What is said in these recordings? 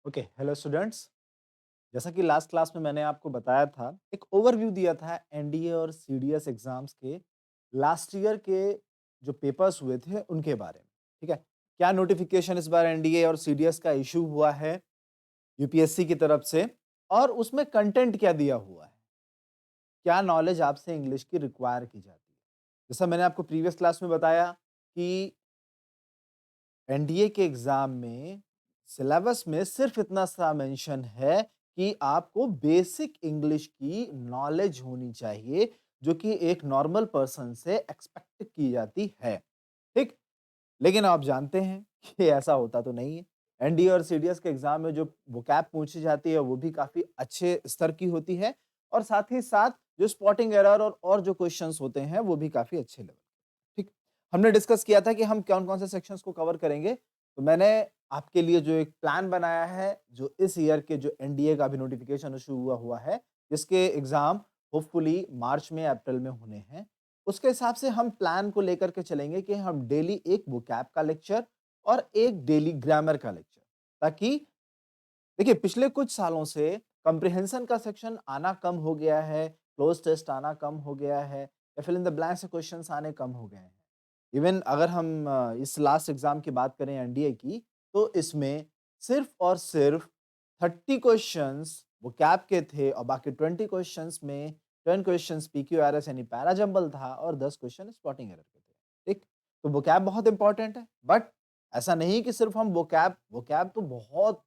Okay hello students. जैसा कि last class में मैंने आपको बताया था, एक ओवरव्यू दिया था एनडीए और सीडीएस एग्जाम्स के लास्ट ईयर के जो पेपर्स हुए थे उनके बारे में। ठीक है, क्या नोटिफिकेशन इस बार एनडीए और सीडीएस का इशू हुआ है यूपीएससी की तरफ से, और उसमें कंटेंट क्या दिया हुआ है, क्या नॉलेज आपसे इंग्लिश की रिक्वायर की जाती है। जैसा मैंने आपको प्रीवियस क्लास में बताया कि एनडीए के एग्जाम में सिलेबस में सिर्फ इतना सा मेंशन है कि आपको बेसिक इंग्लिश की नॉलेज होनी चाहिए, जो कि एक नॉर्मल पर्सन से एक्सपेक्ट की जाती है। ठीक, लेकिन आप जानते हैं कि ऐसा होता तो नहीं है। एनडीए और सीडीएस के एग्जाम में जो वोकैब पूछी जाती है वो भी काफी अच्छे स्तर की होती है, और साथ ही साथ जो स्पॉटिंग एरर और जो क्वेश्चंस होते हैं वो भी काफी अच्छे लेवल। ठीक, हमने डिस्कस किया था कि हम कौन-कौन से सेक्शंस को कवर करेंगे। तो मैंने आपके लिए जो एक प्लान बनाया है, जो इस ईयर के जो एनडीए का अभी नोटिफिकेशन इशू हुआ है, जिसके एग्जाम होपफुली मार्च में, अप्रैल में होने हैं। उसके हिसाब से हम प्लान को लेकर के चलेंगे कि हम डेली एक वोकैब का लेक्चर और एक डेली ग्रामर का लेक्चर, ताकि देखिए पिछले कुछ सालों से कॉम्प्रिहेंशन का सेक्शन आना कम हो गया है, क्लोज टेस्ट आना कम हो गया है, या फिल इन द ब्लैंक्स से क्वेश्चंस आने कम हो गए हैं। इवन अगर हम इस लास्ट एग्जाम की बात करें एनडीए की, तो इसमें सिर्फ और सिर्फ 30 क्वेश्चंस वोकैब के थे, और बाकी 20 क्वेश्चंस में 10 क्वेश्चंस पीक्यूआरएस यानी पैरा जंबल था, और 10 क्वेश्चन स्पॉटिंग एरर के थे। ठीक, तो वोकैब बहुत इंपॉर्टेंट है, बट ऐसा नहीं कि सिर्फ हम वोकैब वोकैब तो बहुत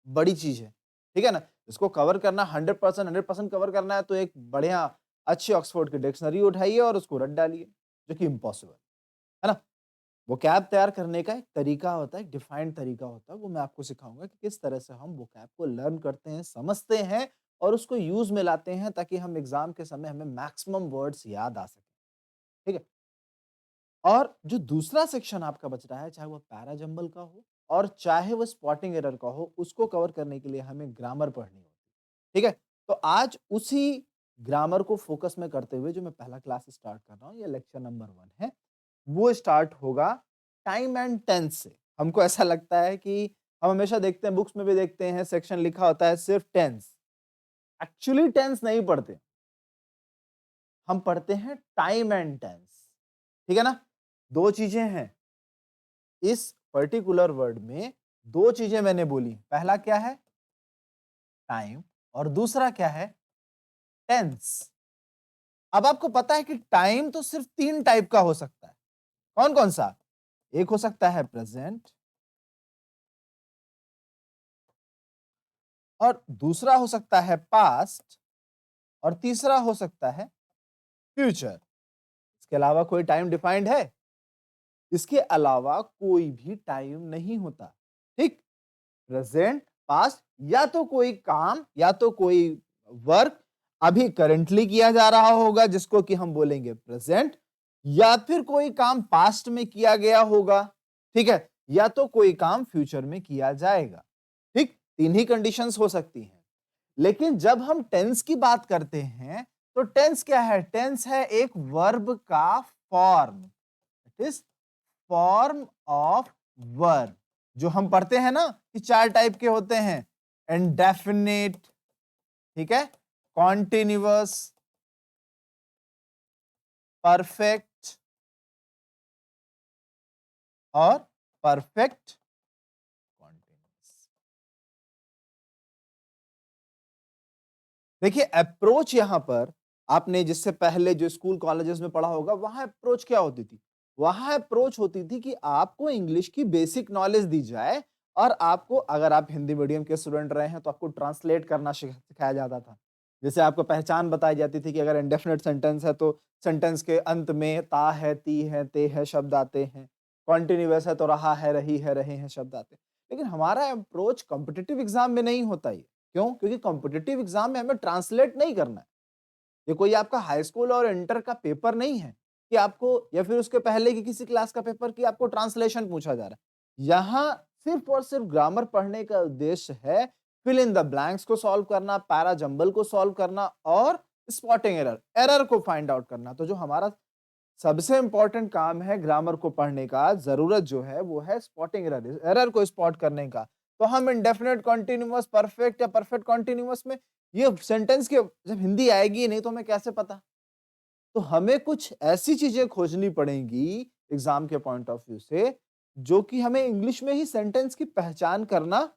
बड़ी चीज है, ठीक है ना। इसको कवर करना 100% कवर करना है, तो एक बढ़िया अच्छी ऑक्सफोर्ड की डिक्शनरी उठाइए और उसको रट डालिए, जो कि इम्पॉसिबल है ना। वोकैब तैयार करने का एक तरीका होता है, एक डिफाइंड तरीका होता है, वो मैं आपको सिखाऊंगा कि किस तरह से हम वोकैब को लर्न करते हैं, समझते हैं और उसको यूज में लाते हैं, ताकि हम एग्जाम के समय हमें मैक्सिमम वर्ड्स याद आ सके। ठीक है, और जो दूसरा सेक्शन आपका बच रहा है, चाहे वो पैरा जंबल का हो और चाहे वो स्पॉटिंग एरर का हो, उसको कवर करने के लिए हमें ग्रामर पढ़नी होती है। ठीक है, तो आज उसी ग्रामर को फोकस में करते हुए जो मैं पहला क्लास स्टार्ट कर रहा हूं, ये लेक्चर नंबर 1 है, वो स्टार्ट होगा टाइम एंड टेंस से। हमको ऐसा लगता है कि हम हमेशा देखते हैं, बुक्स में भी देखते हैं, सेक्शन लिखा होता है सिर्फ टेंस। एक्चुअली टेंस नहीं पढ़ते, हम पढ़ते हैं टाइम एंड टेंस। ठीक है ना, दो चीजें हैं इस पर्टिकुलर वर्ड में। दो चीजें मैंने बोली, पहला क्या है टाइम, और दूसरा क्या है टेंस। अब आपको पता है कि टाइम तो सिर्फ तीन टाइप का हो सकता है। कौन कौन सा? एक हो सकता है प्रेजेंट, और दूसरा हो सकता है पास्ट, और तीसरा हो सकता है फ्यूचर। इसके अलावा कोई टाइम डिफाइंड है? इसके अलावा कोई भी टाइम नहीं होता। ठीक, प्रेजेंट, पास्ट, या तो कोई काम या तो कोई वर्क अभी करंटली किया जा रहा होगा, जिसको कि हम बोलेंगे प्रेजेंट, या फिर कोई काम पास्ट में किया गया होगा। ठीक है, या तो कोई काम फ्यूचर में किया जाएगा। ठीक, तीन ही कंडीशंस हो सकती हैं। लेकिन जब हम टेंस की बात करते हैं, तो टेंस क्या है? टेंस है एक वर्ब का form. It is form of verb. जो हम पढ़ते हैं ना कि चार टाइप के होते हैं, इंडेफिनिट, ठीक है, कॉन्टिन्यूअस, परफेक्ट और परफेक्ट कॉन्टिन्यूअस। देखिए अप्रोच यहां पर, आपने जिससे पहले जो स्कूल कॉलेजेस में पढ़ा होगा, वहां अप्रोच क्या होती थी? वहां अप्रोच होती थी कि आपको इंग्लिश की बेसिक नॉलेज दी जाए, और आपको, अगर आप हिंदी मीडियम के स्टूडेंट रहे हैं, तो आपको ट्रांसलेट करना सिखाया जाता था। जैसे आपको पहचान बताई जाती थी कि अगर इंडेफिनिट सेंटेंस है तो सेंटेंस के अंत में ता है, ती है, ते है शब्द आते हैं। कॉन्टिन्यूअस है तो रहा है, रही है, रहे हैं शब्द आते हैं। लेकिन हमारा अप्रोच कॉम्पिटिटिव एग्जाम में नहीं होता ये। क्यों? क्योंकि कॉम्पिटिटिव एग्जाम में हमें ट्रांसलेट नहीं करना है। ये कोई आपका हाई स्कूल और इंटर का पेपर नहीं है कि आपको, या फिर उसके पहले की किसी क्लास का पेपर कि आपको ट्रांसलेशन पूछा जा रहा है। यहाँ सिर्फ और सिर्फ ग्रामर पढ़ने का उद्देश्य है फिल इन द ब्लैंक्स को सॉल्व करना, पैरा जंबल को सॉल्व करना, और स्पॉटिंग एरर, एरर को फाइंड आउट करना। तो जो हमारा सबसे इंपॉर्टेंट काम है ग्रामर को पढ़ने का, जरूरत जो है वो है स्पॉटिंग एरर, एरर को स्पॉट करने का। तो हम इंडेफिनिट कॉन्टिन्यूअस, परफेक्ट या परफेक्ट कॉन्टिन्यूअस में ये सेंटेंस के जब हिंदी आएगी ही नहीं तो हमें कैसे पता? तो हमें कुछ ऐसी चीजें खोजनी पड़ेंगी एग्जाम के पॉइंट ऑफ व्यू से, जो कि हमें इंग्लिश में ही सेंटेंस की पहचान करना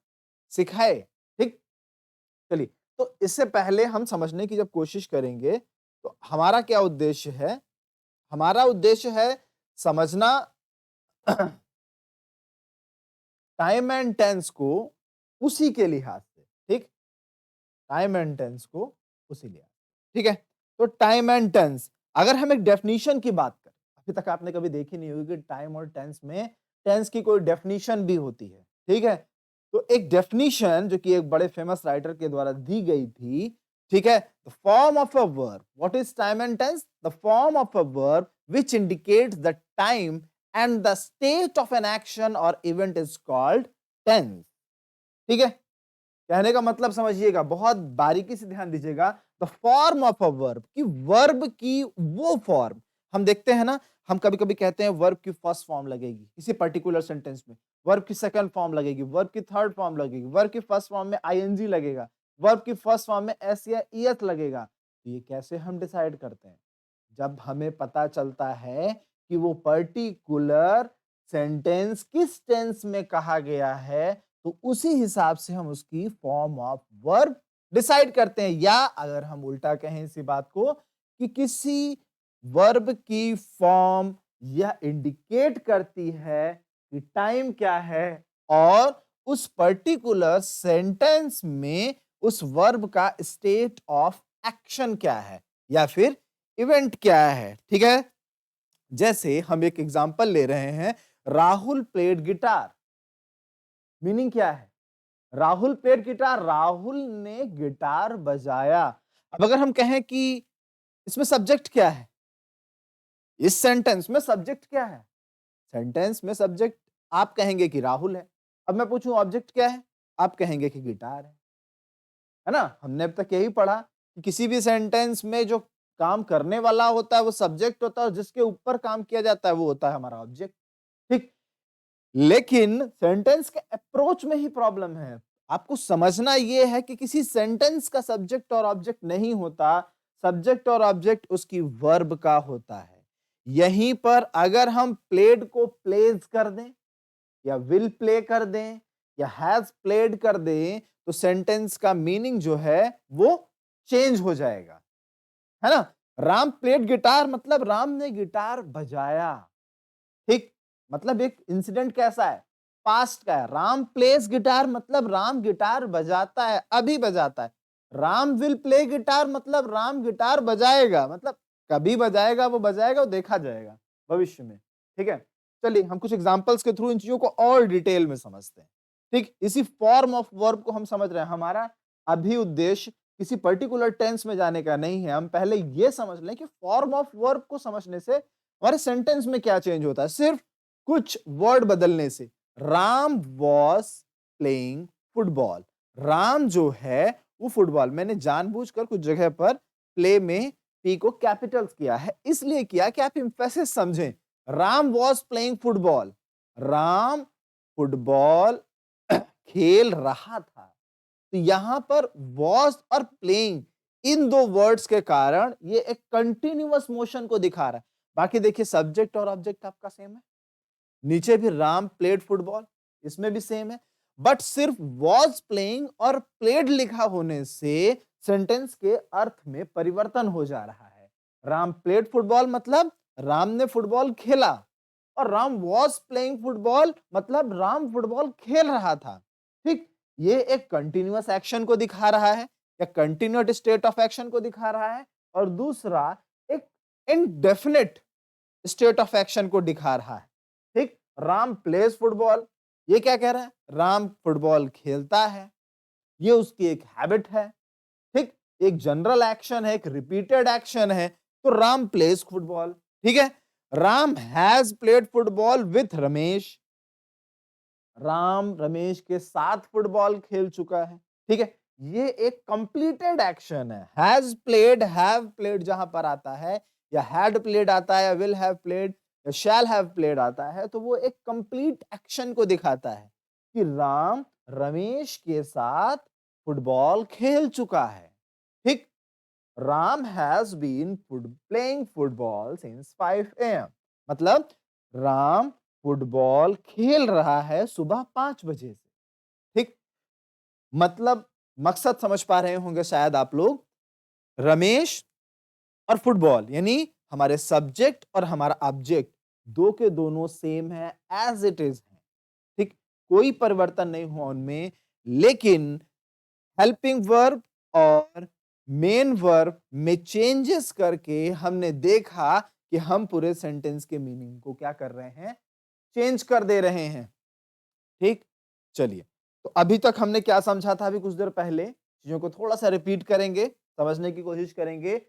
सिखाए। ठीक? चलिए, तो इससे पहले हम समझने की जब कोशिश करेंगे, तो हमारा क्या उद्देश्य है? हमारा उद्देश्य है समझना टाइम एंड टेंस को उसी के लिहाज से, ठीक? टाइम एंड टेंस को उसी लिहाज से, ठीक है? तो टाइम एंड टेंस, अगर हम एक डेफिनेशन की बात करें, अभी तक आपने कभी देखी नहीं होगी कि टाइम और टेंस में टेंस की कोई डेफिनेशन भी होती है, ठीक है? तो एक डेफिनेशन जो कि एक बड़े फेमस राइटर के द्वारा दी गई थी, ठीक है? The form of a verb, what is time and tense? The form of a verb which indicates the time and the state of an action और इवेंट इज कॉल्ड टेंस, ठीक है? कहने का मतलब समझिएगा, बहुत बारीकी से ध्यान दीजिएगा। The form of a verb, कि वर्ब की वो फॉर्म, हम देखते हैं ना, हम कभी-कभी कहते हैं वर्ब की फर्स्ट फॉर्म लगेगी किसी पर्टिकुलर सेंटेंस में, वर्ब की सेकंड फॉर्म लगेगी, वर्ब की थर्ड फॉर्म लगेगी, वर्ब की फर्स्ट फॉर्म में आईएनजी लगेगा, वर्ब की फर्स्ट फॉर्म में एस या ईएस लगेगा। तो ये कैसे हम डिसाइड करते हैं? जब हमें पता चलता है कि वो पर्टिकुलर सेंटेंस किस टेंस में कहा गया है, तो उसी हिसाब से हम उसकी फॉर्म ऑफ वर्ब डिसाइड करते हैं। या अगर हम उल्टा कहें इसी बात को, कि किसी वर्ब की फॉर्म यह इंडिकेट करती है कि टाइम क्या है और उस पर्टिकुलर सेंटेंस में उस वर्ब का स्टेट ऑफ एक्शन क्या है या फिर इवेंट क्या है, ठीक है? जैसे हम एक एग्जांपल ले रहे हैं, राहुल प्लेड गिटार, मीनिंग क्या है? राहुल प्लेड गिटार, राहुल ने गिटार बजाया। अब अगर हम कहें कि इसमें सब्जेक्ट क्या है, इस सेंटेंस में सब्जेक्ट क्या है? सेंटेंस में सब्जेक्ट आप कहेंगे कि राहुल है। अब मैं पूछूं ऑब्जेक्ट क्या है? आप कहेंगे कि गिटार है ना? हमने अब तक यही पढ़ा कि किसी भी सेंटेंस में जो काम करने वाला होता है वो सब्जेक्ट होता है और जिसके ऊपर काम किया जाता है वो होता है हमारा ऑब्जेक्ट, ठीक? लेकिन सेंटेंस के अप्रोच में ही प्रॉब्लम है। आपको समझना यह है कि किसी सेंटेंस का सब्जेक्ट और ऑब्जेक्ट नहीं होता, सब्जेक्ट और ऑब्जेक्ट उसकी वर्ब का होता है। यहीं पर अगर हम प्लेड को प्लेज कर दें या विल प्ले कर दें या हैज प्लेड कर दें, तो सेंटेंस का मीनिंग जो है वो चेंज हो जाएगा, है ना? राम प्लेड गिटार मतलब राम ने गिटार बजाया, ठीक? मतलब एक इंसिडेंट कैसा है? पास्ट का है। राम प्लेस गिटार मतलब राम गिटार बजाता है, अभी बजाता है। राम विल प्ले गिटार मतलब राम गिटार बजाएगा, मतलब कभी बजाएगा, वो बजाएगा, वो देखा जाएगा भविष्य में, ठीक है? चलिए हम कुछ एग्जांपल्स के थ्रू इन चीजों को और डिटेल में समझते हैं, ठीक? इसी फॉर्म ऑफ वर्ब को हम समझ रहे हैं। हमारा अभी उद्देश्य किसी पर्टिकुलर टेंस में जाने का नहीं है, हम पहले ये समझ लें कि फॉर्म ऑफ वर्ब को समझने से हमारे सेंटेंस में क्या चेंज होता है, सिर्फ कुछ वर्ड बदलने से। Ram was playing football, Ram जो है वो फुटबॉल, मैंने जानबूझकर कुछ जगह पर प्ले में पी को कैपिटल्स किया है, इसलिए किया कि आप इंफेसिस समझें। Ram was playing football, Ram football खेल रहा था। तो यहां पर वॉज और प्लेइंग, इन दो वर्ड्स के कारण ये एक कंटिन्यूअस मोशन को दिखा रहा है। बाकी देखिए सब्जेक्ट और ऑब्जेक्ट आपका सेम है, नीचे भी राम प्लेड फुटबॉल, इसमें भी सेम है, बट सिर्फ वॉज प्लेइंग और प्लेड लिखा होने से सेंटेंस के अर्थ में परिवर्तन हो जा रहा है। राम प्लेड फुटबॉल मतलब राम ने फुटबॉल खेला और राम वॉज प्लेइंग फुटबॉल मतलब राम फुटबॉल खेल रहा था, ठीक? ये एक कंटिन्यूअस एक्शन को दिखा रहा है या कंटिन्यूअस स्टेट ऑफ एक्शन को दिखा रहा है, और दूसरा एक इनडेफिनेट स्टेट ऑफ एक्शन को दिखा रहा है, ठीक? राम प्लेज फुटबॉल, ये क्या कह रहा है? राम फुटबॉल खेलता है, ये उसकी एक हैबिट है, ठीक? एक जनरल एक्शन है, एक रिपीटेड एक्शन है, तो राम प्लेज फुटबॉल, ठीक है? Ram has played football with Ramesh, Ram Ramesh के साथ फुटबॉल खेल चुका है, ठीक है? ये एक कंप्लीटेड एक्शन है। हैज प्लेड, हैव प्लेड जहां पर आता है, या हैड प्लेड आता है, या विल हैव प्लेड, या शैल हैव प्लेड आता है, तो वो एक कंप्लीट एक्शन को दिखाता है कि राम रमेश के साथ फुटबॉल खेल चुका है। ठीक। Ram has been playing football since 5 AM। मतलब राम फुटबॉल खेल रहा है सुबह 5 बजे से। ठीक। मतलब मकसद समझ पा रहे होंगे शायद आप लोग। रमेश और फुटबॉल यानी हमारे सब्जेक्ट और हमारा ऑब्जेक्ट दो के दोनों सेम है, एज इट इज है। ठीक। कोई परिवर्तन नहीं हुआ उनमें, लेकिन हेल्पिंग वर्ब और मेन वर्ब में चेंजेस करके हमने देखा कि हम पूरे सेंटेंस के मीनिंग को क्या कर रहे हैं, चेंज कर दे रहे हैं। ठीक। चलिए, तो अभी तक हमने क्या समझा था, अभी कुछ देर पहले चीजों को थोड़ा सा रिपीट करेंगे, समझने की कोशिश करेंगे।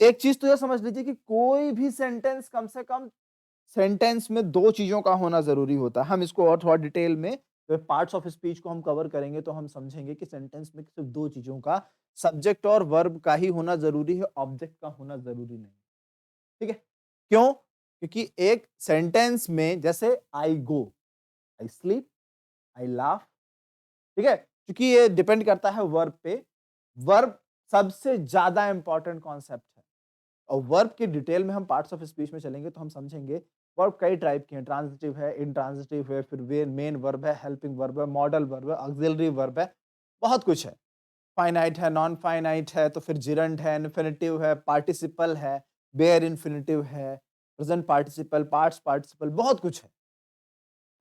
एक चीज तो यह समझ लीजिए कि कोई भी सेंटेंस कम से कम सेंटेंस में दो चीजों का होना जरूरी होता है। हम इसको और थोड़ा डिटेल में पार्ट्स ऑफ स्पीच को हम कवर करेंगे तो हम समझेंगे कि सेंटेंस में सिर्फ दो चीजों का, सब्जेक्ट और वर्ब का ही होना जरूरी है, ऑब्जेक्ट का होना जरूरी नहीं। ठीक है। क्यों? क्योंकि एक सेंटेंस में जैसे आई गो, आई स्लीप, आई लाफ। ठीक है। क्योंकि ये डिपेंड करता है वर्ब पे। वर्ब सबसे ज्यादा इंपॉर्टेंट कॉन्सेप्ट है। और वर्ब की डिटेल में हम पार्ट्स ऑफ स्पीच में चलेंगे तो हम समझेंगे वर्ब कई टाइप के हैं। ट्रांजिटिव है, इंट्रांजिटिव है, फिर वे मेन वर्ब है, हेल्पिंग वर्ब है, मॉडल वर्ब है, ऑक्सिलरी वर्ब है, बहुत कुछ है। फाइनाइट है, नॉन फाइनाइट है, तो फिर जिरंड है, इन्फिनिटिव है, पार्टिसिपल है, बेयर इन्फिनिटिव है, प्रेजेंट पार्टिसिपल, पार्ट्स पार्टिसिपल, बहुत कुछ है,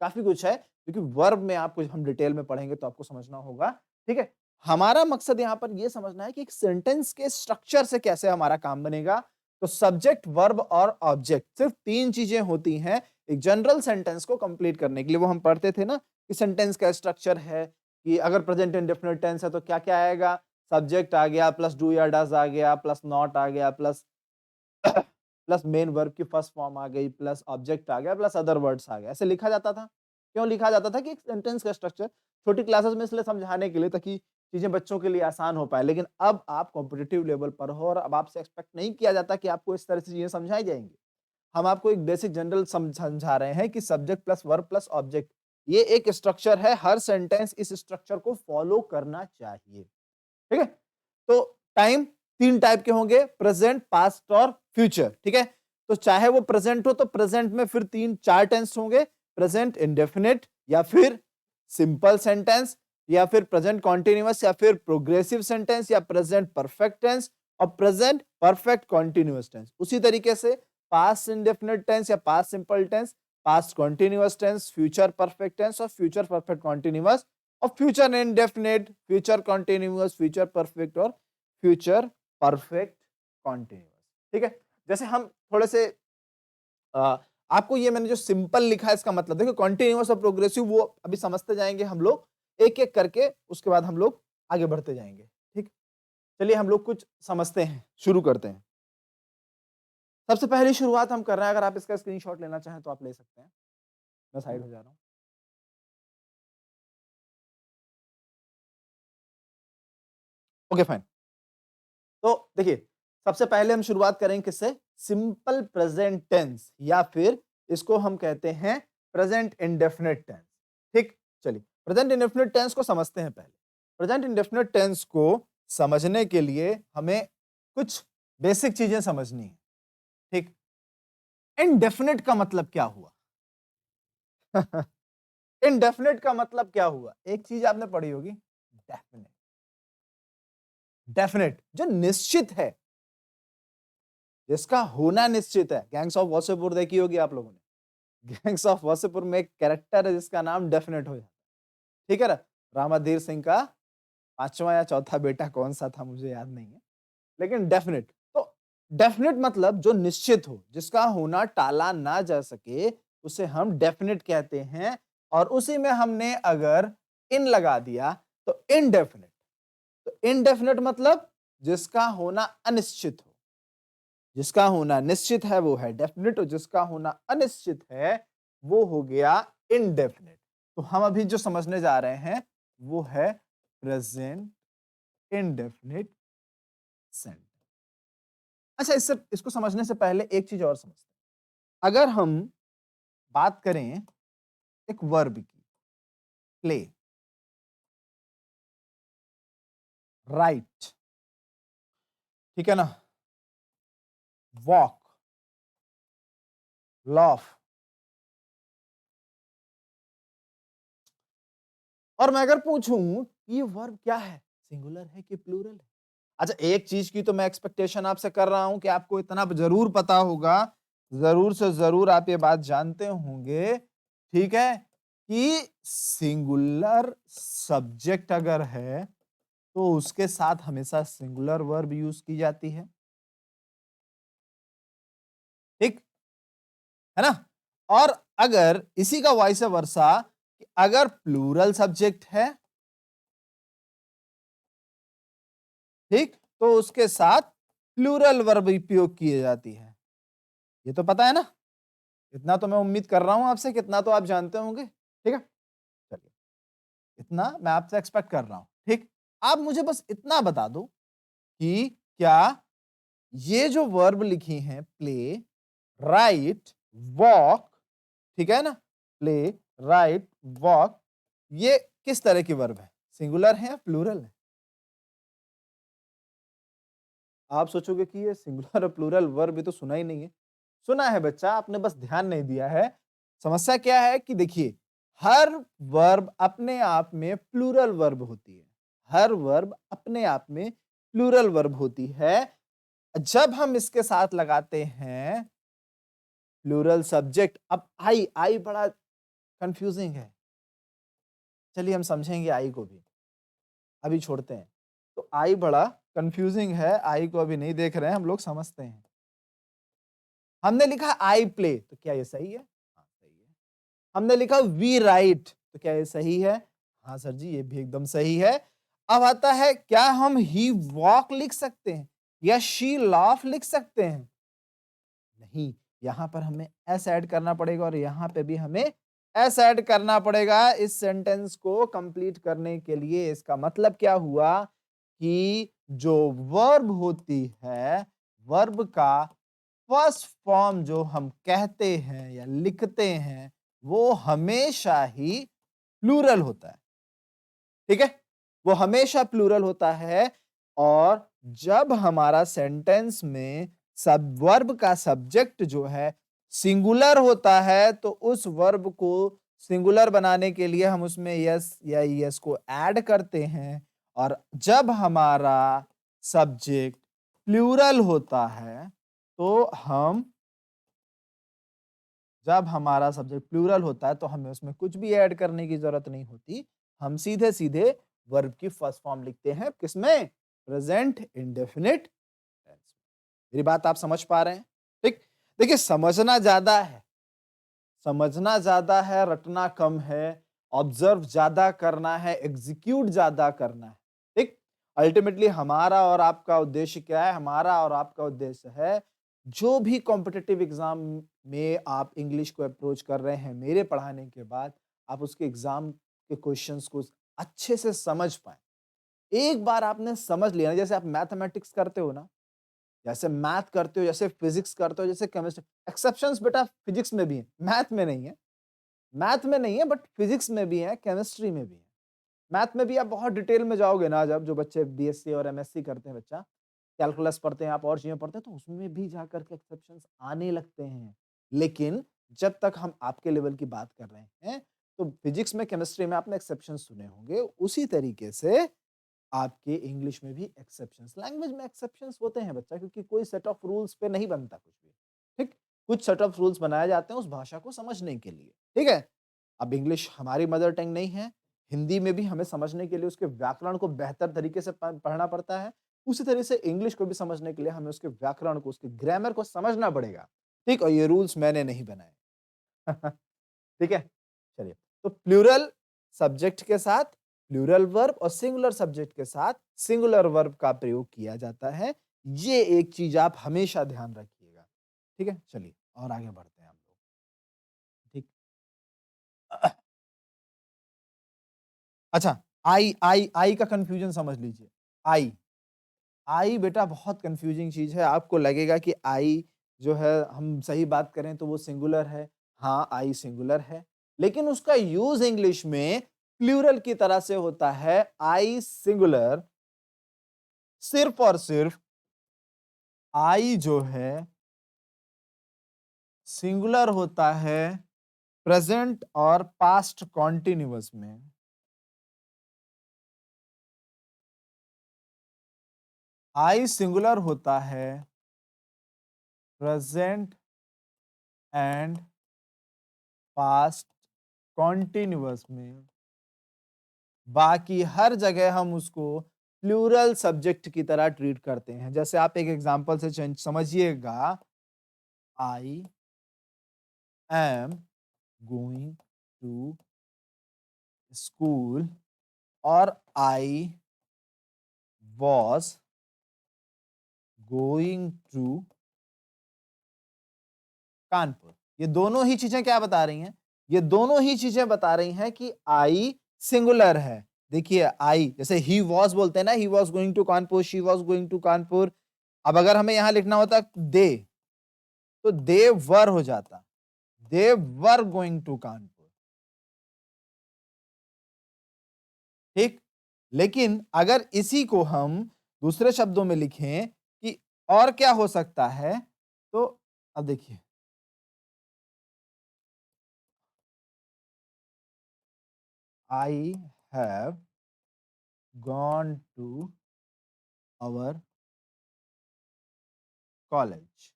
काफी कुछ है। क्योंकि वर्ब में आपको हम डिटेल में पढ़ेंगे तो आपको समझना होगा। ठीक है। हमारा मकसद यहाँ पर यह समझना है कि एक सेंटेंस के स्ट्रक्चर से कैसे हमारा काम बनेगा। तो सब्जेक्ट, वर्ब और ऑब्जेक्ट, सिर्फ तीन चीजें होती हैं एक जनरल सेंटेंस को कंप्लीट करने के लिए। वो हम पढ़ते थे ना कि सेंटेंस का स्ट्रक्चर है कि अगर प्रेजेंट इंडेफिनिट टेंस है तो क्या क्या आएगा, सब्जेक्ट आ गया, प्लस डू या डज आ गया, प्लस नॉट आ गया, प्लस प्लस मेन वर्ब की फर्स्ट फॉर्म आ गई, प्लस ऑब्जेक्ट आ गया, प्लस अदर वर्ड्स आ गया। ऐसे लिखा जाता था। क्यों लिखा जाता था? कि एक सेंटेंस का स्ट्रक्चर छोटी क्लासेस में इसलिए समझाने के लिए ताकि चीजें बच्चों के लिए आसान हो पाए। लेकिन अब आप कॉम्पिटिटिव लेवल पर हो और अब आपसे एक्सपेक्ट नहीं किया जाता कि आपको इस तरह से चीजें समझाई जाएंगी। हम आपको एक बेसिक जनरल समझा रहे हैं कि subject plus verb plus object, ये एक स्ट्रक्चर है। हर सेंटेंस इस स्ट्रक्चर को फॉलो करना चाहिए। ठीक है। तो टाइम तीन टाइप के होंगे, प्रेजेंट, पास्ट और फ्यूचर। ठीक है। तो चाहे वो प्रेजेंट हो तो प्रेजेंट में फिर तीन चार टेंस होंगे, प्रेजेंट इंडेफिनिट, या फिर सिंपल सेंटेंस, या फिर प्रेजेंट कॉन्टिन्यूअस, या फिर प्रोग्रेसिव सेंटेंस, या प्रेजेंट परफेक्ट टेंस और प्रेजेंट परफेक्ट कॉन्टिन्यूअस टेंस। उसी तरीके से पास्ट इंडेफिनिट टेंस या past simple tense, past continuous tense, future perfect tense और फ्यूचर परफेक्ट कॉन्टिन्यूअस, और future indefinite, future continuous, future perfect और फ्यूचर परफेक्ट कॉन्टिन्यूअस। ठीक है। जैसे हम थोड़े से आपको ये मैंने जो सिंपल लिखा है इसका मतलब देखो, कॉन्टिन्यूअस और प्रोग्रेसिव वो अभी समझते जाएंगे हम लोग एक एक करके, उसके बाद हम लोग आगे बढ़ते जाएंगे। ठीक। चलिए हम लोग कुछ समझते हैं, शुरू करते हैं। सबसे पहली शुरुआत हम कर रहे हैं, अगर आप इसका स्क्रीनशॉट लेना चाहें तो आप ले सकते हैं। मैं साइड हो जा रहा हूं। Okay fine. तो देखिए, सबसे पहले हम शुरुआत करेंगे किससे, सिंपल प्रेजेंट टेंस, या फिर इसको हम कहते हैं प्रेजेंट इंडेफिनिट टेंस। ठीक। चलिए प्रेजेंट इंडेफिनिट टेंस को समझते हैं पहले। प्रेजेंट इंडेफिनिट टेंस को समझने के लिए हमें कुछ बेसिक चीजें समझनी है। ठीक। इनडेफिनिट का मतलब क्या हुआ? इनडेफिनिट का मतलब क्या हुआ? एक चीज आपने पढ़ी होगी, डेफिनेट। डेफिनेट जो निश्चित है, जिसका होना निश्चित है। गैंग्स ऑफ वासेपुर देखी होगी आप लोगों ने। गैंग्स ऑफ वासेपुर में एक कैरेक्टर है जिसका नाम डेफिनेट हो जाता है। ठीक है ना। रामाधीर सिंह का पांचवा या चौथा बेटा कौन सा था मुझे याद नहीं है, लेकिन डेफिनेट। तो डेफिनेट मतलब जो निश्चित हो, जिसका होना टाला ना जा सके, उसे हम डेफिनेट कहते हैं। और उसी में हमने अगर इन लगा दिया तो इनडेफिनेट। तो इनडेफिनेट मतलब जिसका होना अनिश्चित हो। जिसका होना निश्चित है वो है डेफिनेट, और जिसका होना अनिश्चित है वो हो गया इनडेफिनेट। तो हम अभी जो समझने जा रहे हैं वो है प्रेजेंट इंडेफिनिट सेंटेंस। अच्छा, इससे इसको समझने से पहले एक चीज और समझते हैं। अगर हम बात करें एक वर्ब की, प्ले, राइट, ठीक है ना, वॉक, लॉफ। और मैं अगर पूछूं ये वर्ब क्या है, सिंगुलर है कि प्लूरल है? अच्छा, एक चीज की तो मैं एक्सपेक्टेशन आपसे कर रहा हूं कि आपको इतना जरूर पता होगा, जरूर से जरूर आप ये बात जानते होंगे, ठीक है, कि सिंगुलर सब्जेक्ट अगर है तो उसके साथ हमेशा सिंगुलर वर्ब यूज की जाती है, ठीक है ना। और अगर इसी का वाइस वर्सा, अगर प्लूरल सब्जेक्ट है, ठीक, तो उसके साथ प्लूरल वर्ब उपयोग किए जाती है। ये तो पता है ना, इतना तो मैं उम्मीद कर रहा हूं आपसे, कितना तो आप जानते होंगे, ठीक है। चलिए, इतना मैं आपसे एक्सपेक्ट कर रहा हूं, ठीक। आप मुझे बस इतना बता दो कि क्या ये जो वर्ब लिखी हैं, प्ले, राइट, वॉक, ठीक है ना, प्ले, राइट, वॉक, ये किस तरह की वर्ब है, सिंगुलर है या प्लूरल है? आप सोचोगे कि ये सिंगुलर और प्लूरल वर्ब ये तो सुना ही नहीं है। सुना है बच्चा, आपने बस ध्यान नहीं दिया है। समस्या क्या है कि देखिए, हर वर्ब अपने आप में प्लूरल वर्ब होती है। हर वर्ब अपने आप में प्लूरल वर्ब होती है। जब हम इसके साथ लगाते हैं प्लूरल सब्जेक्ट, अब आई बड़ा कंफ्यूजिंग है। चलिए हम समझेंगे आई को भी, अभी छोड़ते हैं। तो आई बड़ा कंफ्यूजिंग है, आई को अभी नहीं देख रहे हैं हम लोग, समझते हैं। हमने लिखा आई प्ले, तो क्या ये सही है? हाँ सही है। हमने लिखा वी राइट, तो क्या ये सही है? हाँ सर जी, ये भी एकदम सही है। अब आता है, क्या हम ही वॉक लिख सकते हैं या शी लाफ लिख सकते हैं? नहीं, यहां पर हमें एस ऐड करना पड़ेगा और यहां पे भी हमें एस ऐड करना पड़ेगा इस सेंटेंस को कंप्लीट करने के लिए। इसका मतलब क्या हुआ कि जो वर्ब होती है, वर्ब का फर्स्ट फॉर्म जो हम कहते हैं या लिखते हैं, वो हमेशा ही प्लूरल होता है, ठीक है, वो हमेशा प्लूरल होता है। और जब हमारा सेंटेंस में सब वर्ब का सब्जेक्ट जो है सिंगुलर होता है, तो उस वर्ब को सिंगुलर बनाने के लिए हम उसमें यस या यस को ऐड करते हैं। और जब हमारा सब्जेक्ट प्लूरल होता है, तो हम जब हमारा सब्जेक्ट प्लूरल होता है तो हमें उसमें कुछ भी ऐड करने की जरूरत नहीं होती। हम सीधे सीधे वर्ब की फर्स्ट फॉर्म लिखते हैं, किसमें? Present indefinite tense. मेरी बात आप समझ पा रहे हैं? ठीक, देखिए, समझना ज्यादा है, रटना कम है, ऑब्जर्व ज्यादा करना है, एग्जीक्यूट ज्यादा करना है, ठीक। अल्टीमेटली हमारा और आपका उद्देश्य क्या है? हमारा और आपका उद्देश्य है, जो भी कॉम्पिटिटिव एग्जाम में आप इंग्लिश को अप्रोच कर रहे हैं, मेरे पढ़ाने के बाद आप उसके एग्जाम के क्वेश्चंस को अच्छे से समझ पाए। एक बार आपने समझ लिया ना, जैसे आप मैथमेटिक्स करते हो ना, जैसे मैथ करते हो, जैसे फिजिक्स करते हो, जैसे केमिस्ट्री, एक्सेप्शंस बेटा फिजिक्स में भी है, मैथ में नहीं है। मैथ में नहीं है बट फिजिक्स में भी है, केमिस्ट्री में भी है। मैथ में भी आप बहुत डिटेल में जाओगे ना, जब जो बच्चे बीएससी और एमएससी करते हैं बच्चा, कैलकुलस पढ़ते हैं, आप और चीजें पढ़ते हैं, तो उसमें भी जाकर के एक्सेप्शंस आने लगते हैं। लेकिन जब तक हम आपके लेवल की बात कर रहे हैं, तो फिजिक्स में, केमिस्ट्री में आपने एक्सेप्शंस सुने होंगे, उसी तरीके से आपके इंग्लिश में भी एक्सेप्शंस, लैंग्वेज में एक्सेप्शंस होते हैं बच्चा, क्योंकि कोई सेट ऑफ रूल्स पे नहीं बनता कुछ भी, ठीक। कुछ सेट ऑफ रूल्स बनाए जाते हैं उस भाषा को समझने के लिए, ठीक है। अब इंग्लिश हमारी मदर टंग नहीं है, हिंदी में भी हमें समझने के लिए उसके व्याकरण को बेहतर तरीके से पढ़ना पड़ता है। उसी तरह से इंग्लिश को भी समझने के लिए हमें उसके व्याकरण को, उसके ग्रामर को समझना पड़ेगा, ठीक। और ये रूल्स मैंने नहीं बनाए। ठीक है, चलिए। तो प्लूरल सब्जेक्ट के साथ प्लूरल वर्ब और सिंगुलर सब्जेक्ट के साथ सिंगुलर वर्ब का प्रयोग किया जाता है। ये एक चीज आप हमेशा ध्यान रखिएगा, ठीक है। चलिए और आगे बढ़ते हैं हम लोग, ठीक। अच्छा, आई का कंफ्यूजन समझ लीजिए। आई आई बेटा बहुत कंफ्यूजिंग चीज है। आपको लगेगा कि आई जो है, हम सही बात करें तो वो सिंगुलर है। हाँ, आई सिंगुलर है, लेकिन उसका यूज इंग्लिश में प्लूरल की तरह से होता है आई सिंगुलर, सिर्फ और सिर्फ आई जो है सिंगुलर होता है प्रेजेंट और पास्ट कॉन्टिन्यूअस में। आई सिंगुलर होता है प्रेजेंट एंड पास्ट कॉन्टिन्यूअस में। बाकी हर जगह हम उसको प्लूरल सब्जेक्ट की तरह ट्रीट करते हैं। जैसे आप एक एग्जांपल से समझिएगा, I am going to school और I was going to Kanpur. ये दोनों ही चीजें क्या बता रही हैं? ये दोनों ही चीजें बता रही हैं कि आई सिंगुलर है। देखिए आई, जैसे ही वॉज बोलते हैं ना, he was going to Kanpur, she was going to Kanpur. अब अगर हमें यहां लिखना होता दे, तो दे वर हो जाता, दे वर गोइंग टू कानपुर। ठीक, लेकिन अगर इसी को हम दूसरे शब्दों में लिखें कि और क्या हो सकता है, तो अब देखिए, I have gone to our college.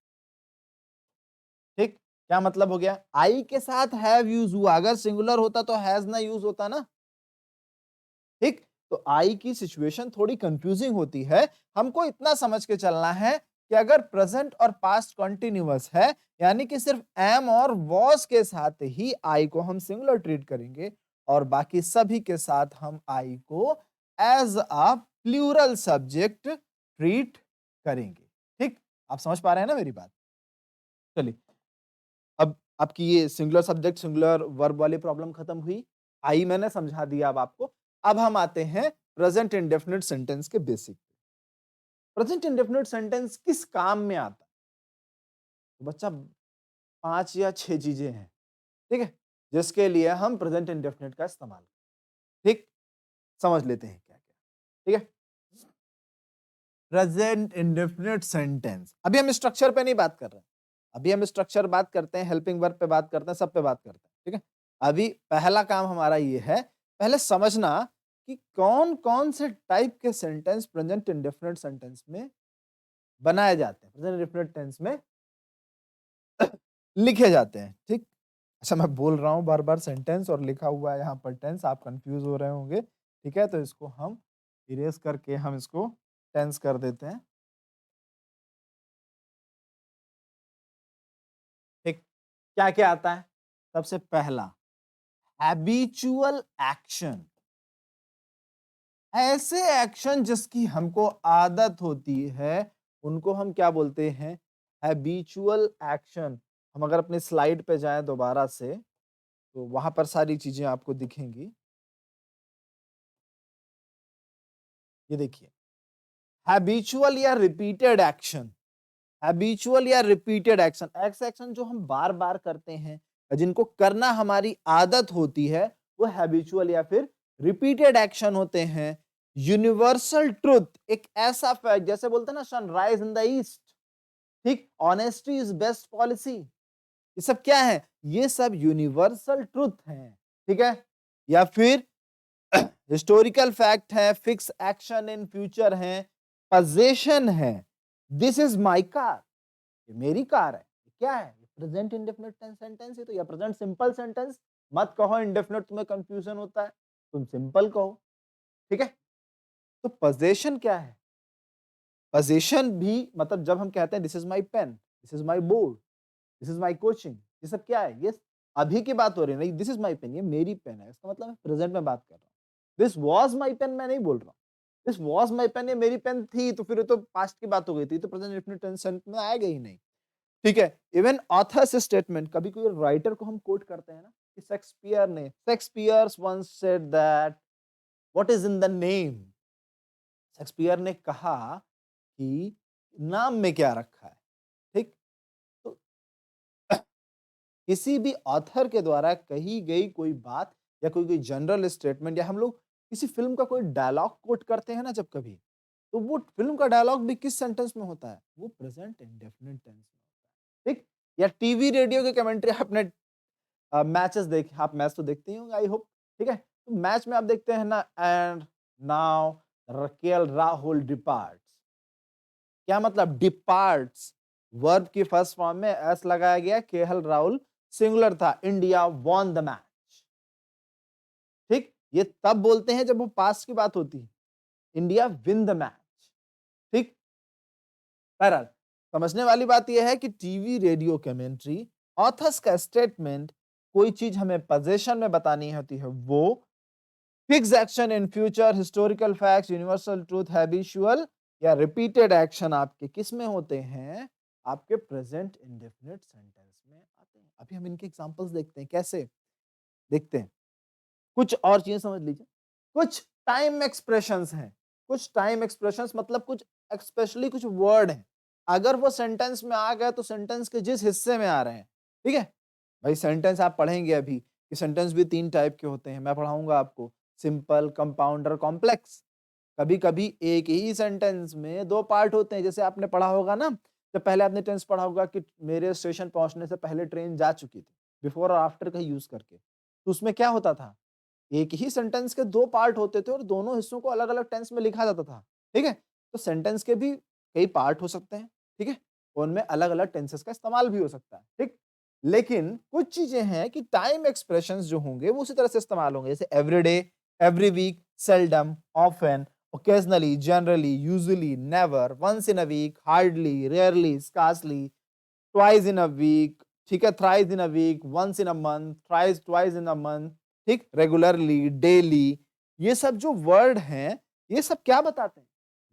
ठीक, क्या मतलब हो गया? आई के साथ हैव यूज हुआ, अगर सिंगुलर होता तो हैज ना यूज होता ना। ठीक, तो आई की सिचुएशन थोड़ी कंफ्यूजिंग होती है। हमको इतना समझ के चलना है कि अगर प्रेजेंट और पास्ट कंटिन्यूअस है, यानी कि सिर्फ एम और वॉज के साथ ही आई को हम सिंगुलर ट्रीट करेंगे और बाकी सभी के साथ हम आई को as a plural subject treat करेंगे। ठीक, आप समझ पा रहे हैं ना मेरी बात? चलिए, अब आपकी ये सिंगुलर सब्जेक्ट सिंगुलर वर्ब वाली प्रॉब्लम खत्म हुई। आई मैंने समझा दिया अब आपको। अब हम आते हैं प्रेजेंट इंडेफिनिट सेंटेंस के बेसिक। प्रेजेंट इंडेफिनिट सेंटेंस किस काम में आता है? तो बच्चा 5 या 6 चीजें हैं, ठीक है, जिसके लिए हम प्रेजेंट इंडेफिनिट का इस्तेमाल करते हैं। ठीक, समझ लेते हैं क्या क्या। ठीक है, प्रेजेंट इंडेफिनिट सेंटेंस, अभी हम स्ट्रक्चर पे नहीं बात कर रहे हैं। अभी हम स्ट्रक्चर बात करते हैं, हेल्पिंग वर्ब पे बात करते हैं, सब पे बात करते हैं। ठीक है, अभी पहला काम हमारा ये है, पहले समझना कि कौन कौन से टाइप के सेंटेंस प्रेजेंट इंडेफिनिट सेंटेंस में बनाए जाते हैं, प्रेजेंट इंडेफिनिट टेंस में लिखे जाते हैं। ठीक, अच्छा मैं बोल रहा हूं बार बार सेंटेंस और लिखा हुआ है यहाँ पर टेंस, आप कंफ्यूज हो रहे होंगे। ठीक है, तो इसको हम इरेज करके हम इसको टेंस कर देते हैं। ठीक, क्या क्या आता है? सबसे पहला, हैबिचुअल एक्शन, ऐसे एक्शन जिसकी हमको आदत होती है, उनको हम क्या बोलते हैं? Habitual action. हम अगर अपने स्लाइड पे जाएं दोबारा से, तो वहां पर सारी चीजें आपको दिखेंगी। ये देखिए, हैबिचुअल या रिपीटेड एक्शन, हैबिचुअल या रिपीटेड एक्शन, ऐसे एक्शन जो हम बार बार करते हैं, जिनको करना हमारी आदत होती है, वो हैबिचुअल या फिर रिपीटेड एक्शन होते हैं। यूनिवर्सल ट्रुथ, एक ऐसा फैक्ट, जैसे बोलते हैं ना सनराइज इन द ईस्ट। ठीक, ऑनेस्टी इज बेस्ट पॉलिसी, ये सब क्या है? ये सब यूनिवर्सल ट्रुथ है। ठीक है, या फिर हिस्टोरिकल फैक्ट है, फिक्स एक्शन इन फ्यूचर है, पोजेशन है, दिस इज माई कार, ये मेरी कार है। ये क्या है? प्रेजेंट इंडेफिनिट सेंटेंस है, तो या प्रेजेंट सिंपल सेंटेंस। मत कहो इंडेफिनिट, तुम्हें कंफ्यूजन होता है, तुम सिंपल कहो। ठीक है, तो पोजेशन क्या है? पोजेशन भी मतलब जब हम कहते हैं this is my pen, this is my board, this is my coaching, ये सब क्या है? ये अभी की बात हो रही है, नहीं दिस इज माई पेन, ये मेरी पेन है, इसका मतलब मैं प्रेजेंट में बात कर रहा हूँ। दिस वॉज माई पेन मैं नहीं बोल रहा हूँ, दिस वॉज माई पेन, ये मेरी पेन थी, तो फिर तो पास्ट की बात हो गई थी, तो प्रेजेंट इंडेफिनिट टेंस में आएगा ही नहीं। ठीक है, इवन ऑथर्स स्टेटमेंट, कभी कोई राइटर को हम कोट करते हैं ना, कि शेक्सपियर ने, Shakespeare once said that what is in the name, Shakespeare ने कहा कि नाम में क्या रखा है। ठीक, तो किसी भी ऑथर के द्वारा कही गई कोई बात या कोई जनरल स्टेटमेंट, या हम लोग किसी फ़िल्म का कोई डायलॉग कोट करते हैं ना जब कभी, तो वो फ़िल्म का डायलॉग भी किस सेंटेंस में होता है? वो प्रेज़ेंट इंडेफ़िनिट टेंस में होता है, ठीक? या टीवी, रेडियो की कमेंट्री आपने मैचेस देखे, आप मैच तो देखते ही होंगे आई होप, ठीक है? तो मैच में आप देखते हैं ना, and now KL Rahul departs. क्या मतलब डिपार्ट्स? वर्ब की फर्स्ट फॉर्म में एस लगाया गया, केएल राहुल सिंगुलर था, इंडिया वॉन द मैच, ठीक? ये तब बोलते हैं जब वो पास्ट की बात होती है, इंडिया विन द मैच, ठीक? बहरहाल, समझने वाली बात यह है कि टीवी, रेडियो कमेंट्री, ऑथर्स का स्टेटमेंट, कोई चीज हमें पोजीशन में बतानी होती है, वो fix action in future, historical facts, universal truth, habitual या रिपीटेड एक्शन आपके किस में होते हैं? आपके प्रेजेंट इंडेफिनिट सेंटेंस में आते हैं। अभी हम इनके एग्जांपल्स देखते हैं, कैसे देखते हैं। कुछ और चीजें समझ लीजिए। कुछ टाइम एक्सप्रेशंस हैं, कुछ टाइम एक्सप्रेशंस मतलब कुछ स्पेशली कुछ वर्ड हैं, अगर वो सेंटेंस में आ गए तो सेंटेंस के जिस हिस्से में आ रहे हैं, ठीक है भाई, सेंटेंस आप पढ़ेंगे अभी कि सेंटेंस भी 3 टाइप के होते हैं, मैं पढ़ाऊंगा आपको, सिंपल, कंपाउंड और कॉम्प्लेक्स। कभी कभी एक ही सेंटेंस में 2 पार्ट होते हैं, जैसे आपने पढ़ा होगा ना, जब पहले आपने टेंस पढ़ा होगा कि मेरे स्टेशन पहुंचने से पहले ट्रेन जा चुकी थी, बिफोर और आफ्टर का यूज करके, तो उसमें क्या होता था, एक ही सेंटेंस के 2 पार्ट होते थे और दोनों हिस्सों को अलग-अलग टेंस में लिखा जाता था, ठीक है? तो सेंटेंस के भी कई पार्ट हो सकते हैं, ठीक है? उनमें अलग-अलग टेंसेस का इस्तेमाल भी हो सकता है, ठीक? लेकिन कुछ चीजें हैं कि टाइम एक्सप्रेशंस जो होंगे वो उसी तरह से इस्तेमाल होंगे, जैसे everyday, every week, seldom, often, occasionally, generally, usually, never, once in a week, hardly, rarely, scarcely, twice in a week, ठीक है, thrice in a week, once in a month, thrice twice in a month, ठीक, regularly, daily, ये सब जो word हैं, ये सब क्या बताते हैं?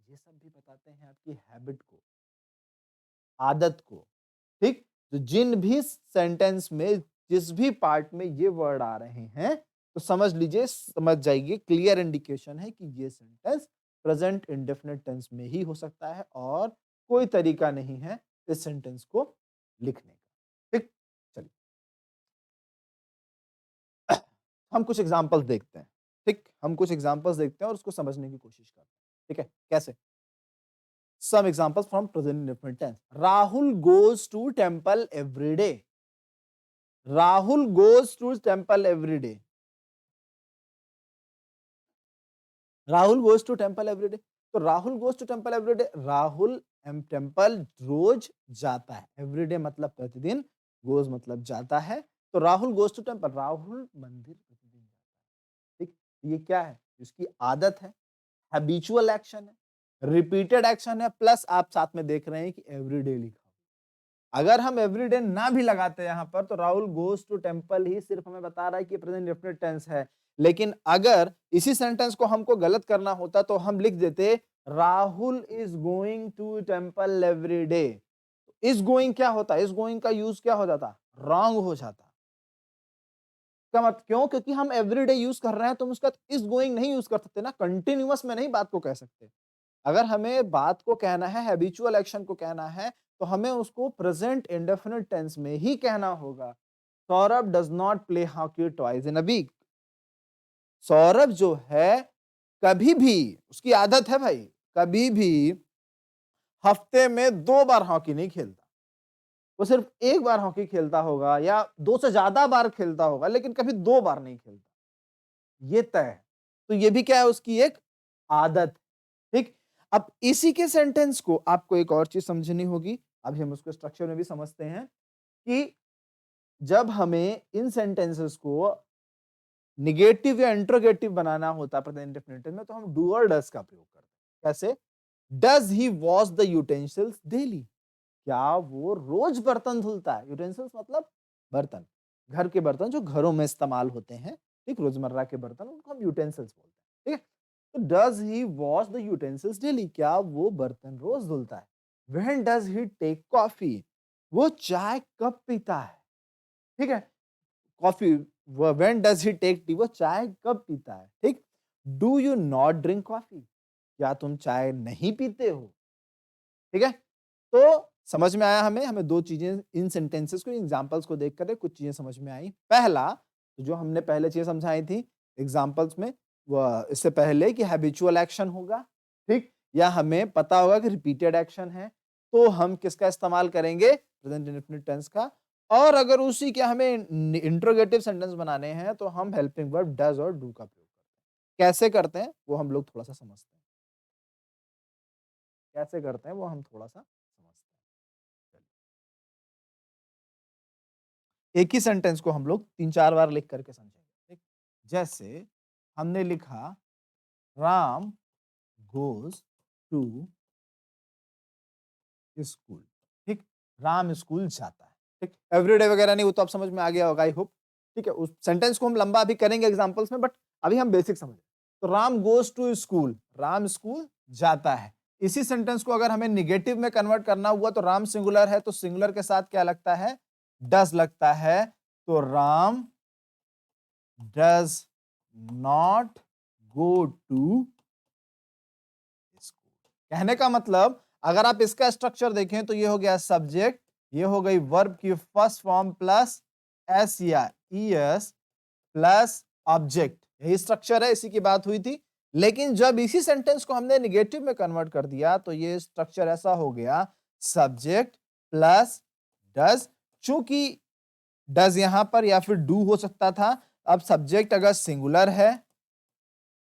ये सब भी बताते हैं आपकी हैबिट को, आदत को, ठीक? तो जिन भी सेंटेंस में जिस भी पार्ट में ये वर्ड आ रहे हैं, तो समझ लीजिए, समझ जाइए, क्लियर इंडिकेशन है कि ये सेंटेंस प्रेजेंट इंडेफिनिट टेंस में ही हो सकता है और कोई तरीका नहीं है इस सेंटेंस को लिखने का, ठीक? चलिए हम कुछ एग्जांपल्स देखते हैं, ठीक? हम कुछ एग्जांपल्स देखते हैं और उसको समझने की कोशिश करते हैं, ठीक है? कैसे? Some examples from present indefinite tense. Rahul goes to temple every day. Rahul goes to temple every day. Rahul goes to temple every day. तो Rahul goes to temple everyday, Rahul temple रोज जाता है, एवरीडे मतलब प्रतिदिन, गोज मतलब जाता है, तो Rahul goes to temple, Rahul मंदिर प्रतिदिन जाता है, ठीक? ये क्या है? इसकी आदत है, हैबिचुअल एक्शन है, रिपीटेड एक्शन है, प्लस आप साथ में देख रहे हैं कि एवरीडे लिखा। अगर हम एवरीडे ना भी लगाते यहाँ पर, तो राहुल गोज टू टेम्पल ही सिर्फ हमें बता रहा है कि प्रेजेंट डेफिनिट टेंस है। लेकिन अगर इसी सेंटेंस को हमको गलत करना होता तो हम लिख देते Rahul is going to temple every day. Is going क्या होता है? इज गोइंग का यूज क्या हो जाता? रॉन्ग हो जाता। क्या मत क्यों? क्योंकि हम एवरीडे यूज कर रहे हैं, तो हम उसका इज गोइंग नहीं यूज कर सकते ना, कंटिन्यूअस में नहीं बात को कह सकते। अगर हमें बात को कहना है, हैबिचुअल एक्शन को कहना है, तो हमें उसको प्रेजेंट इंडेफिनिट टेंस में ही कहना होगा। Saurabh does not play hockey twice in a week. Saurabh जो है, कभी भी, उसकी आदत है भाई, कभी भी हफ्ते में 2 बार हॉकी नहीं खेलता। वो सिर्फ 1 बार हॉकी खेलता होगा या 2 से ज्यादा बार खेलता होगा, लेकिन कभी 2 बार नहीं खेलता। ये तय है। तो ये भी क्या है? उसकी एक आदत, ठीक? अब इसी के सेंटेंस को आपको एक और चीज समझनी होगी, अभी हम उसको स्ट्रक्चर में भी समझते हैं कि जब हमें इन सेंटेंसेस को निगेटिव या इंट्रोगेटिव बनाना होता है प्रेजेंट इंडेफिनिट में, तो हम डू और डज का प्रयोग करते हैं। कैसे? Does he wash the utensils daily? क्या वो रोज बर्तन धुलता है? यूटेंसिल्स मतलब बर्तन, घर के बर्तन जो घरों में इस्तेमाल होते हैं, ठीक, रोजमर्रा के बर्तन, उनको हम यूटेंसिल्स बोलते हैं, ठीक है? तो does he wash the utensils daily? क्या वो बर्तन रोज धुलता है? When does he take coffee? वो चाय कब पीता है? ठीक है? Coffee, when does he take tea? वो चाय कब पीता है? ठीक? Do you not drink coffee? क्या तुम चाय नहीं पीते हो? ठीक है? तो समझ में आया हमें 2 चीजें इन सेंटेंसेस को, एग्जांपल्स को देखकर कुछ चीजें समझ में आई। पहला, तो जो हमने पहले चीज़ समझाई थी एग्ज़ाम्पल्स में, वो इससे पहले कि हैबिचुअल एक्शन होगा, ठीक? या हमें पता होगा कि रिपीटेड एक्शन है, तो हम किसका इस्तेमाल करेंगे? प्रेज़ेंट इंडेफ़िनिट टेंस का। और अगर उसी के हमें इंट्रोगेटिव सेंटेंस बनाने हैं, तो हम हेल्पिंग वर्ब डज़ और डू का प्रयोग करते हैं। कैसे करते हैं, वो हम लोग थोड़ा-सा समझते हैं। कैसे करते हैं, वो हम थोड़ा-सा समझते हैं। एक ही सेंटेंस को हम लोग 3-4 बार लिख करके समझेंगे, ठीक? जैसे हमने लिखा राम गोज़ टू स्कूल, ठीक? राम स्कूल जाता है, ठीक? एवरीडे वगैरह नहीं, वो तो अब समझ में आ गया होगा आई होप, ठीक है? उस सेंटेंस को हम लंबा अभी करेंगे एग्जांपल्स में, बट अभी हम बेसिक समझें। तो Ram goes to school, Ram school जाता है। इसी सेंटेंस को अगर हमें नेगेटिव में कन्वर्ट करना हुआ तो राम सिंगुलर है, तो सिंगुलर के साथ क्या लगता है? डज़ लगता है। तो Ram does not go to school. कहने का मतलब अगर आप इसका स्ट्रक्चर देखें तो ये हो गया सब्जेक्ट, ये हो गई वर्ब की फर्स्ट फॉर्म प्लस एस या ईएस प्लस ऑब्जेक्ट, यही स्ट्रक्चर है, इसी की बात हुई थी। लेकिन जब इसी सेंटेंस को हमने नेगेटिव में कन्वर्ट कर दिया तो ये स्ट्रक्चर ऐसा हो गया सब्जेक्ट प्लस डज। चूंकि डज यहां पर या फिर डू हो सकता था, अब सब्जेक्ट अगर सिंगुलर है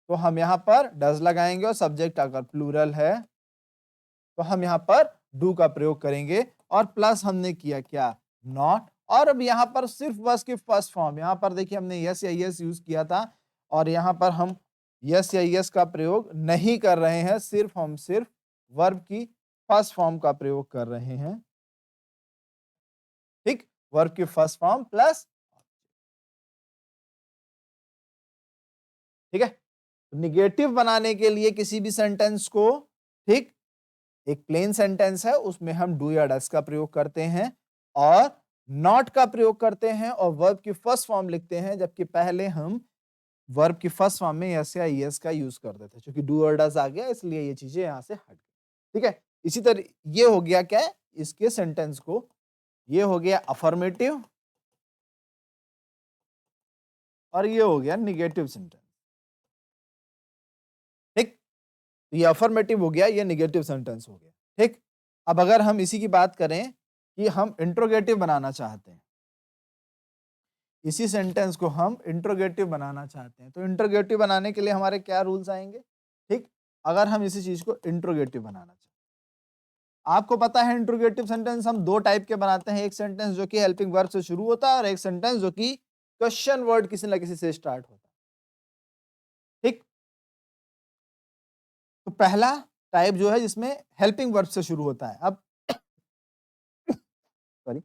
तो हम यहां पर डज लगाएंगे और सब्जेक्ट अगर प्लूरल है तो हम यहां पर डू का प्रयोग करेंगे। और प्लस हमने किया क्या? नॉट। और अब यहां पर सिर्फ बस की फर्स्ट फॉर्म, यहां पर देखिए हमने यस या यस यूज किया था और यहां पर हम यस या यस का प्रयोग नहीं कर रहे हैं, सिर्फ वर्ब की फर्स्ट फॉर्म का प्रयोग कर रहे हैं, ठीक? वर्ब की फर्स्ट फॉर्म प्लस, ठीक है? निगेटिव बनाने के लिए किसी भी सेंटेंस को, ठीक, एक प्लेन सेंटेंस है उसमें हम डू या डस का प्रयोग करते हैं और नॉट का प्रयोग करते हैं और वर्ब की फर्स्ट फॉर्म लिखते हैं, जबकि पहले हम वर्ब की फर्स्ट फॉर्म में यस या यस का यूज करते थे। क्योंकि डू और डस आ गया इसलिए ये चीजें यहां से हट गई, ठीक है? इसी तरह ये हो गया क्या है? इसके सेंटेंस को, ये हो गया अफर्मेटिव और ये हो गया निगेटिव सेंटेंस, ठीक? तो ये अफर्मेटिव हो गया, ये निगेटिव सेंटेंस हो गया, ठीक? अब अगर हम इसी की बात करें कि हम इंट्रोगेटिव बनाना चाहते हैं, इसी सेंटेंस को हम इंट्रोगेटिव बनाना चाहते हैं, तो इंट्रोगेटिव बनाने के लिए हमारे क्या रूल्स आएंगे, ठीक? अगर हम इसी चीज को इंट्रोगेटिव बनाना चाहते हैं, आपको पता है इंट्रोगेटिव सेंटेंस हम दो टाइप के बनाते हैं, एक सेंटेंस जो कि हेल्पिंग वर्ब से शुरू होता है और एक सेंटेंस जो कि क्वेश्चन वर्ड किसी न किसी से स्टार्ट होता है, ठीक? तो पहला टाइप जो है जिसमें हेल्पिंग वर्ब से शुरू होता है। अब सॉरी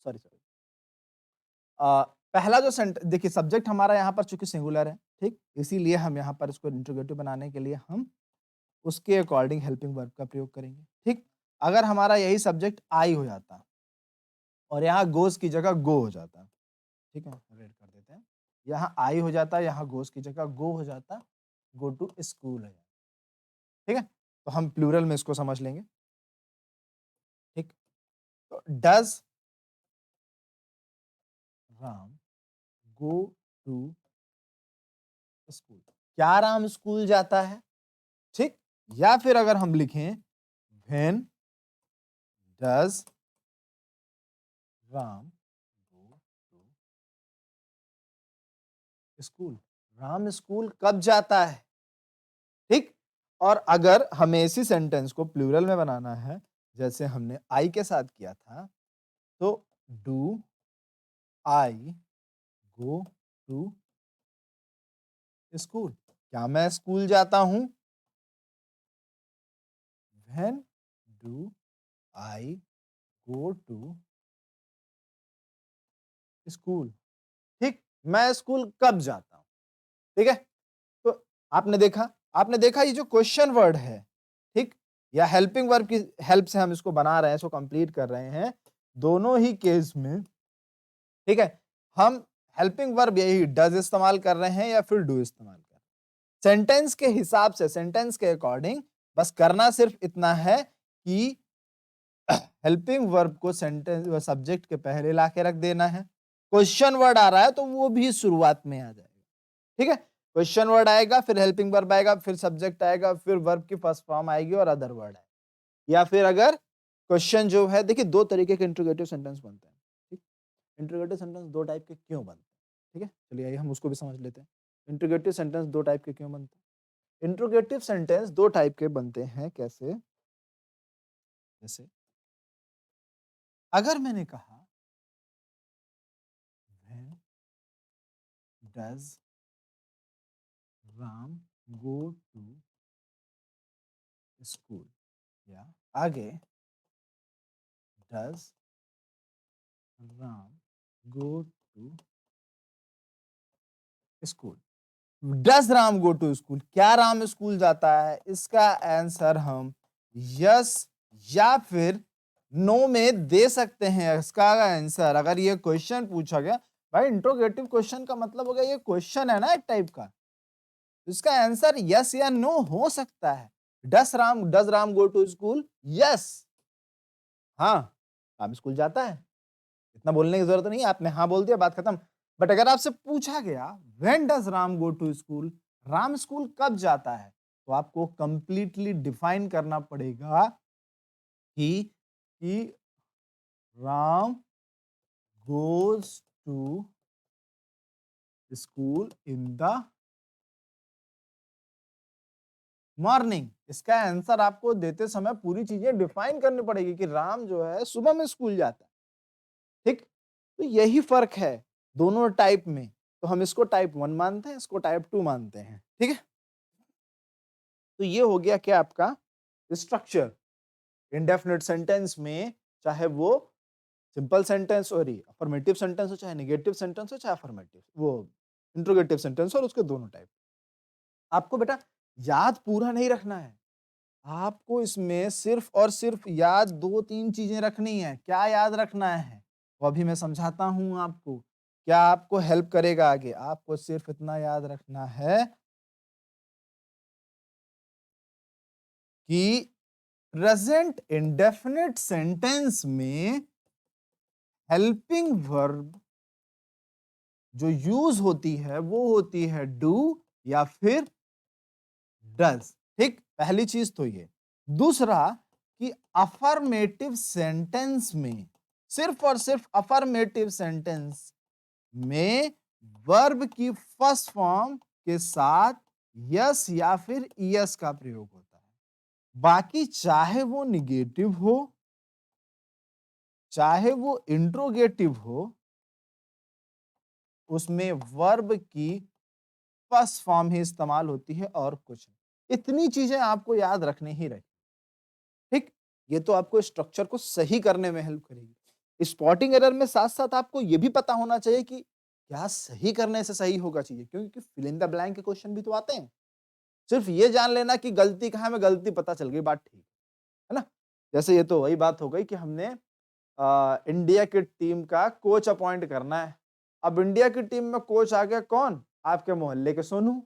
सॉरी सॉरी पहला जो सेंट देखिए सब्जेक्ट हमारा यहाँ पर चूंकि सिंगुलर है, ठीक, इसीलिए हम यहाँ पर इसको इंट्रोगेटिव बनाने के लिए हम उसके अकॉर्डिंग हेल्पिंग वर्ब का प्रयोग करेंगे, ठीक। अगर हमारा यही सब्जेक्ट आई हो जाता और यहाँ गोज की जगह गो हो जाता, ठीक है, रेड कर देते हैं, यहाँ आई हो जाता, यहाँ गोज की जगह गो हो जाता, गो टू स्कूल हो जाता, ठीक है। तो हम प्लूरल में इसको समझ लेंगे, ठीक। तो does Ram go to school, क्या राम स्कूल जाता है, ठीक। या फिर अगर हम लिखें when does Ram go to school, Ram school कब जाता है, ठीक। और अगर हमें इसी सेंटेंस को प्लूरल में बनाना है जैसे हमने आई के साथ किया था, तो do I go to school, क्या मैं स्कूल जाता हूं, when do I go to school, ठीक। मैं स्कूल कब जाता हूं, ठीक है। तो आपने देखा ये जो क्वेश्चन वर्ड है, ठीक, या हेल्पिंग वर्ब की हेल्प से हम इसको बना रहे हैं, इसको कंप्लीट कर रहे हैं, दोनों ही केस में, ठीक है, हम हेल्पिंग वर्ब यही डज इस्तेमाल कर रहे हैं या फिर डू इस्तेमाल कर रहे हैं। सेंटेंस के हिसाब से, सेंटेंस के अकॉर्डिंग बस करना सिर्फ इतना है कि हेल्पिंग वर्ब को सेंटेंस सब्जेक्ट के पहले लाके रख देना है। क्वेश्चन वर्ड आ रहा है तो वो भी शुरुआत में आ जाएगा, ठीक है। क्वेश्चन वर्ड आएगा, फिर हेल्पिंग वर्ब आएगा, फिर सब्जेक्ट आएगा, फिर वर्ब की फर्स्ट फॉर्म आएगी और अदर वर्ड आएगा। या फिर अगर क्वेश्चन जो है, देखिए दो तरीके के इंट्रोगेटिव सेंटेंस बनते हैं, ठीक। इंट्रोगेटिव सेंटेंस दो टाइप के क्यों बनते हैं, ठीक है, चलिए आइए हम उसको भी समझ लेते हैं। इंट्रोगेटिव सेंटेंस दो टाइप के क्यों बनते हैं? इंट्रोगेटिव सेंटेंस दो टाइप के बनते हैं, कैसे? जैसे अगर मैंने कहा when does Ram go to school, या आगे does Ram go to school, does Ram go to school, क्या राम स्कूल जाता है? इसका आंसर हम यस या फिर नो में दे सकते हैं। इसका आंसर, अगर ये क्वेश्चन पूछा गया, भाई इंट्रोगेटिव क्वेश्चन का मतलब हो गया ये क्वेश्चन है ना एक टाइप का, इसका आंसर यस या नो हो सकता है। Does Ram go to school? Yes, हाँ राम स्कूल जाता है, इतना बोलने की जरूरत नहीं, आपने हाँ बोल दिया, बात खत्म। बट अगर आपसे पूछा गया when does Ram go to school, Ram school कब जाता है, तो आपको कंप्लीटली डिफाइन करना पड़ेगा कि Ram goes to school in the morning. इसका आंसर आपको देते समय पूरी चीजें डिफाइन करनी पड़ेगी कि राम जो है सुबह में स्कूल जाता है, ठीक। तो यही फर्क है दोनों टाइप में, तो हम इसको टाइप 1 मानते हैं, इसको टाइप 2 मानते हैं, ठीक है। तो ये हो गया क्या आपका स्ट्रक्चर इंडेफिनिट सेंटेंस में, चाहे वो simple sentence, sorry affirmative sentence हो, चाहे नेगेटिव सेंटेंस हो, चाहे अफर्मेटिव वो इंट्रोगेटिव सेंटेंस, और उसके दोनों टाइप। आपको बेटा याद पूरा नहीं रखना है, आपको इसमें सिर्फ और सिर्फ याद दो तीन चीजें रखनी है। क्या याद रखना है वो अभी मैं समझाता हूं आपको, क्या आपको हेल्प करेगा आगे। आपको सिर्फ इतना याद रखना है कि प्रेजेंट इंडेफिनिट सेंटेंस में हेल्पिंग वर्ब जो यूज होती है वो होती है डू या फिर डज, ठीक। पहली चीज तो ये। दूसरा कि अफर्मेटिव सेंटेंस में, सिर्फ और सिर्फ अफर्मेटिव सेंटेंस में वर्ब की फर्स्ट फॉर्म के साथ यस या फिर ईएस का प्रयोग होता है। बाकी चाहे वो निगेटिव हो, चाहे वो इंट्रोगेटिव हो, उसमें वर्ब की फर्स्ट फॉर्म ही इस्तेमाल होती है और कुछ नहीं। इतनी चीजें आपको याद रखनी ही रही, ठीक। ये तो आपको स्ट्रक्चर को सही करने में हेल्प करेगी। स्पॉटिंग एरर में साथ साथ आपको ये भी पता होना चाहिए कि क्या सही करने से सही होगा चाहिए, क्योंकि फिल इन द ब्लैंक के क्वेश्चन भी तो आते हैं। सिर्फ ये जान लेना कि गलती कहाँ है, में गलती पता चल गई, बात ठीक है ना। जैसे ये तो वही बात हो गई कि हमने इंडिया की टीम का कोच अपॉइंट करना है। अब इंडिया की टीम में कोच आ गया कौन? आपके मोहल्ले के सोनू।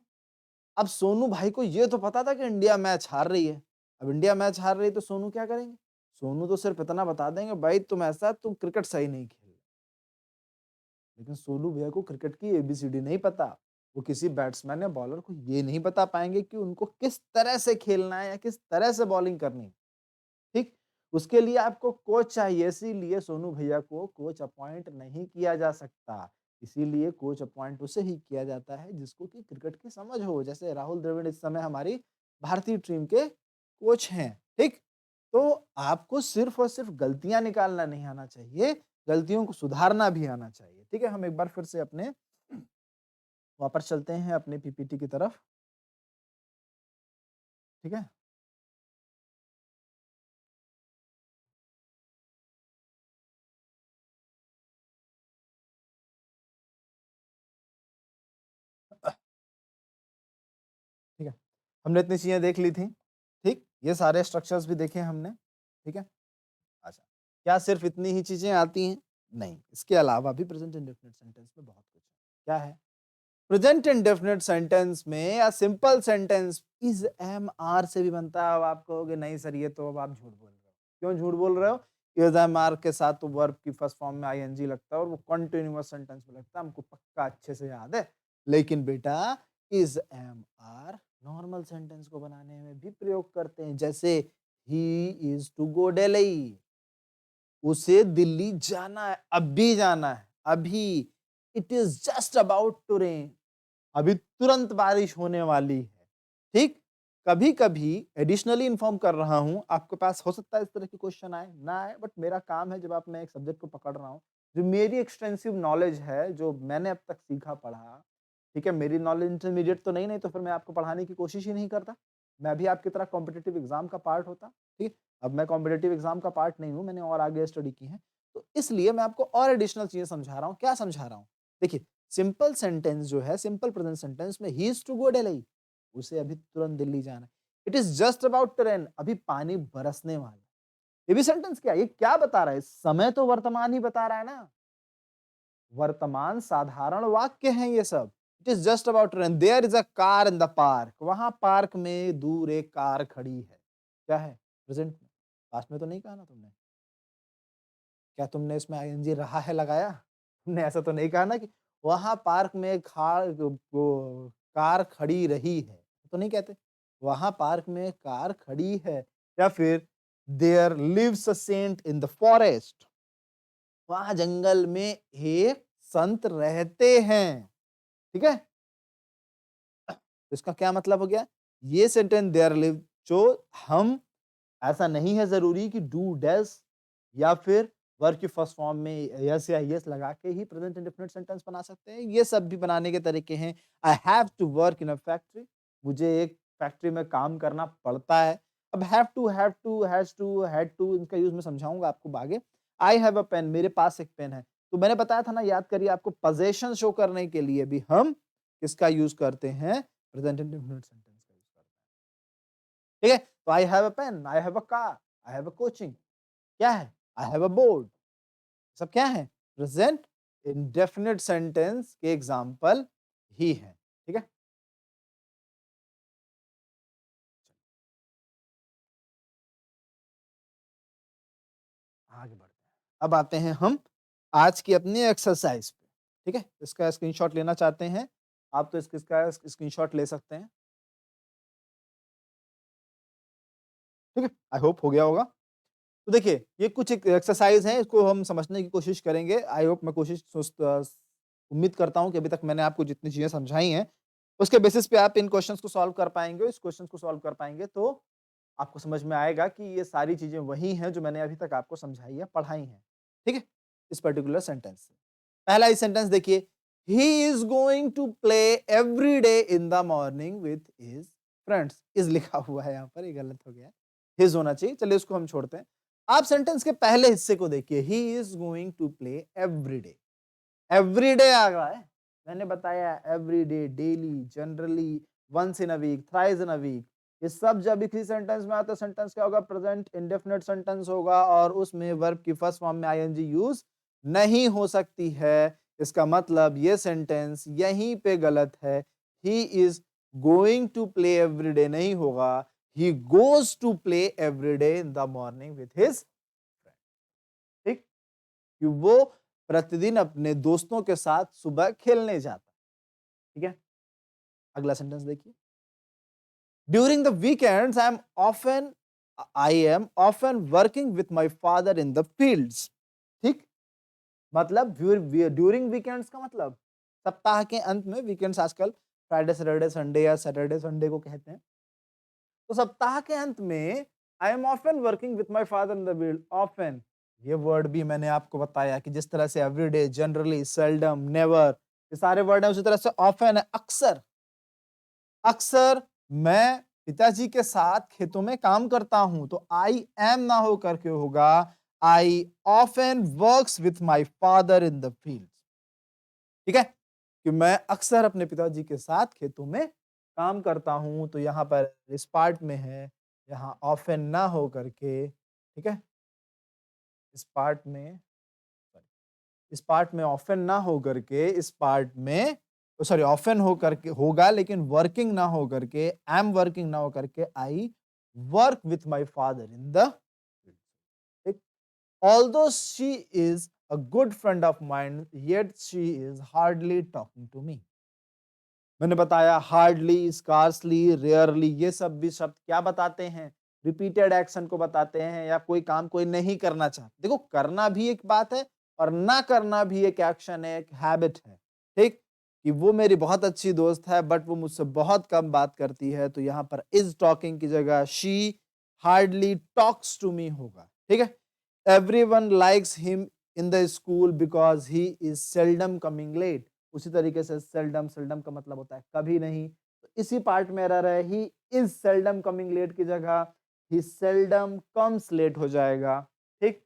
अब सोनू भाई को ये तो पता था कि इंडिया मैच हार रही है। अब इंडिया मैच हार रही है तो सोनू क्या करेंगे? सोनू तो सिर्फ इतना बता देंगे, भाई तुम ऐसा, तुम क्रिकेट सही नहीं खेल। लेकिन सोनू भैया को क्रिकेट की एबीसीडी नहीं पता। वो किसी बैट्समैन या बॉलर को ये नहीं बता पाएंगे कि उनको किस तरह से खेलना है या किस तरह से बॉलिंग करनी है, ठीक। उसके लिए आपको कोच चाहिए, इसीलिए सोनू भैया को कोच अपॉइंट नहीं किया जा सकता। इसीलिए कोच अपॉइंट उसे ही किया जाता है जिसको कि क्रिकेट की समझ हो। जैसे राहुल द्रविड़ इस समय हमारी भारतीय टीम के कोच हैं, ठीक। तो आपको सिर्फ और सिर्फ गलतियां निकालना नहीं आना चाहिए, गलतियों को सुधारना भी आना चाहिए, ठीक है। हम एक बार फिर से अपने वापस चलते हैं अपने पीपीटी की तरफ, ठीक है। ठीक है, हमने इतनी चीजें देख ली थी, ठीक। ये सारे स्ट्रक्चर्स भी देखे हमने, ठीक है। अच्छा, क्या सिर्फ इतनी ही चीजें आती हैं? नहीं, इसके अलावा भी प्रेजेंट इंडेफिनिट सेंटेंस में बहुत कुछ है। क्या है? प्रेजेंट इंडेफिनिट सेंटेंस में या simple sentence is am are से भी बनता है। अब आप कहोगे नहीं सर ये तो अब आप झूठ बोल रहे हो। क्यों झूठ बोल रहे हो? इज एम आर के साथ तो वर्ब की फर्स्ट फॉर्म में आईएनजी लगता है और वो कंटिन्यूअस सेंटेंस में लगता है, हमको पक्का अच्छे से याद है। लेकिन बेटा is am are normal sentence को बनाने में भी प्रयोग करते हैं, जैसे he is to go Delhi, उसे दिल्ली जाना है, अभी जाना है, अभी। It is just about to rain, अभी तुरंत बारिश होने वाली है। ठीक, कभी कभी एडिशनली इन्फॉर्म कर रहा हूं, आपके पास हो सकता है इस तरह की क्वेश्चन आए ना आए, बट मेरा काम है जब आप मैं एक सब्जेक्ट को पकड़ रहा हूं, जो मेरी एक्सटेंसिव नॉलेज है, जो मैंने अब तक सीखा पढ़ा, ठीक है, मेरी नॉलेज इंटरमीडिएट तो नहीं तो फिर मैं आपको पढ़ाने की कोशिश ही नहीं करता। मैं भी आपकी तरह कॉम्पिटिटिव एग्जाम का पार्ट होता। ठीक है, अब मैं कॉम्पिटिटिव एग्जाम का पार्ट नहीं हूं, मैंने और आगे स्टडी की है, तो इसलिए मैं आपको और एडिशनल चीजें समझा रहा हूं। क्या समझा रहा हूं? देखिए, सिंपल सेंटेंस जो है, सिंपल प्रेजेंट सेंटेंस में he is to go Delhi, उसे अभी तुरंत दिल्ली जाना है। It is just about to rain, अभी पानी बरसने वाला है। ये भी सेंटेंस क्या है? ये क्या बता रहा है? समय तो वर्तमान ही बता रहा है ना, वर्तमान साधारण वाक्य हैं ये सब। It is just about rain, there is a car in the park, वहां पार्क में दूर एक कार खड़ी है। क्या है? प्रेजेंट में। पास्ट में तो नहीं कहा ना तुमने। क्या तुमने इसमें आईएनजी रहा है लगाया? तुमने ऐसा तो नहीं कहा ना कि वहां पार्क में कार खड़ी रही है, तो नहीं कहते। वहां पार्क में कार खड़ी है। या फिर there lives a saint in the forest, वहां जंगल में एक संत रहते हैं। ठीक है, तो इसका क्या मतलब हो गया? ये सेंटेंस देयर लिव, जो हम, ऐसा नहीं है जरूरी कि डू डैश या फिर वर्ब की फर्स्ट फॉर्म में यस या यस लगा के ही प्रेजेंट इंडेफिनिट सेंटेंस बना सकते हैं। ये सब भी बनाने के तरीके हैं। I have to work in a factory, मुझे एक फैक्ट्री में काम करना पड़ता है। अब have to, has to, had to, इनका यूज मैं समझाऊंगा आपको आगे। आई हैव अ पेन, मेरे पास एक पेन है। तो मैंने बताया था ना, याद करिए, आपको पोजेशन शो करने के लिए भी हम किसका यूज करते हैं? प्रेजेंट इंडेफिनिट सेंटेंस का यूज करते हैं। ठीक है, तो I have a pen, I have a car, I have a coaching, क्या है? आई हैव अ बोर्ड, सब क्या है? प्रेजेंट इंडेफिनिट सेंटेंस के एग्जाम्पल ही है। ठीक है, आगे बढ़ते हैं। अब आते हैं हम आज की अपनी एक्सरसाइज पे। ठीक है, इसका स्क्रीनशॉट लेना चाहते हैं आप तो इसका स्क्रीनशॉट ले सकते हैं। ठीक है, आई होप हो गया होगा। तो देखिए, ये कुछ एक एक्सरसाइज है, इसको हम समझने की कोशिश करेंगे। आई होप, मैं उम्मीद करता हूँ कि अभी तक मैंने आपको जितनी चीजें समझाई हैं, उसके बेसिस पे आप इन क्वेश्चंस को सॉल्व कर पाएंगे। इस क्वेश्चंस को सॉल्व कर पाएंगे तो आपको समझ में आएगा कि ये सारी चीजें वही हैं जो मैंने अभी तक आपको समझाई है, पढ़ाई हैं। ठीक है, इस पर्टिकुलर सेंटेंस से पहला ही सेंटेंस देखिए, he is going to play every day in the morning with his friends. Is लिखा हुआ है यहाँ पर, ये गलत हो गया, हिज होना चाहिए। चलिए उसको हम छोड़ते हैं। आप सेंटेंस के पहले हिस्से को देखिए, he is going to play every day. Every day आ रहा है, मैंने बताया every day, daily, generally, once in a week, thrice in a week. ये सब जब इसी सेंटेंस में आता है, सेंटेंस क्या होगा? प्रेजेंट इंडेफिनिट सेंटेंस होगा और उसमें वर्ब की फर्स्ट फॉर्म में आईएनजी यूज नहीं हो सकती है। इसका मतलब ये सेंटेंस यहीं पे गलत है। He is going to play every day नहीं होगा, he goes to play every day in the morning with his friend. ठीक, कि वो प्रतिदिन अपने दोस्तों के साथ सुबह खेलने जाता। ठीक है, अगला सेंटेंस देखिए, during the weekends I am often working with my father in the fields. ठीक, मतलब ड्यूरिंग वीकेंड्स का मतलब सप्ताह के अंत में, वीकेंड्स आजकल फ्राइडे सैटरडे संडे या सैटरडे संडे को कहते हैं, तो सप्ताह के अंत में I am often working with my father in the field. Often, ये वर्ड भी मैंने आपको बताया कि जिस तरह से एवरीडे, जनरली, सेल्डम, नेवर, ये सारे वर्ड हैं, उसी तरह से ऑफन है अक्सर। अक्सर मैं पिताजी के साथ खेतों में काम करता हूं, तो आई एम ना हो करके होगा I often works with my father in the field. ठीक है, कि मैं अक्सर अपने पिताजी के साथ खेतों में काम करता हूं, तो यहां पर इस पार्ट में है, यहां ऑफन ना हो करके, ठीक है, इस पार्ट में, इस पार्ट में ऑफन ना हो करके, इस पार्ट में, सॉरी, ऑफन हो करके होगा लेकिन वर्किंग ना हो करके, आई एम वर्किंग ना हो करके, I work with my father in the, ठीक, Although she is a good friend of mine, yet she is hardly talking to me. मैंने बताया हार्डली, स्कार्सली, रेयरली ये सब भी शब्द क्या बताते हैं? रिपीटेड एक्शन को बताते हैं या कोई काम कोई नहीं करना चाहता। देखो करना भी एक बात है और ना करना भी एक एक्शन है, एक हैबिट है, ठीक? कि वो मेरी बहुत अच्छी दोस्त है बट वो मुझसे बहुत कम बात करती है, तो यहाँ पर इज़ टॉकिंग की जगह she hardly talks to me होगा, ठीक है? Everyone likes him in the school because he is seldom coming late. उसी तरीके से सेल्डम, सेल्डम का मतलब होता है कभी नहीं। तो इसी पार्ट में एरर है, he is seldom coming late की जगह ही सेल्डम कम्स लेट हो जाएगा, ठीक?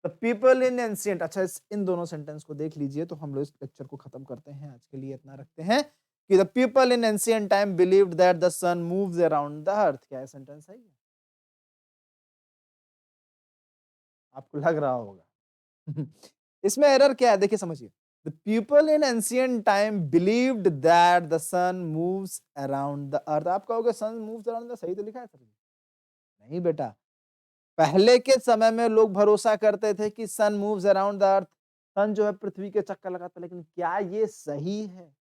द पीपल इन एंशिएंट, अच्छा इस इन दोनों सेंटेंस को देख लीजिए तो हम लोग इस लेक्चर को खत्म करते हैं। आज के लिए इतना रखते हैं कि the people in ancient time believed that the sun moves around the earth. क्या ये सेंटेंस सही है? आपको लग रहा होगा। इसमें एरर क्या है देखिए समझिए। The people in ancient time believed that the sun moves around the earth. आप कहोगे सन मूव्स अराउंड द, सही तो लिखा है सर। नहीं बेटा, पहले के समय में लोग भरोसा करते थे कि sun moves around the earth, sun जो है पृथ्वी के चक्कर लगाता है, लेकिन क्या ये सही है?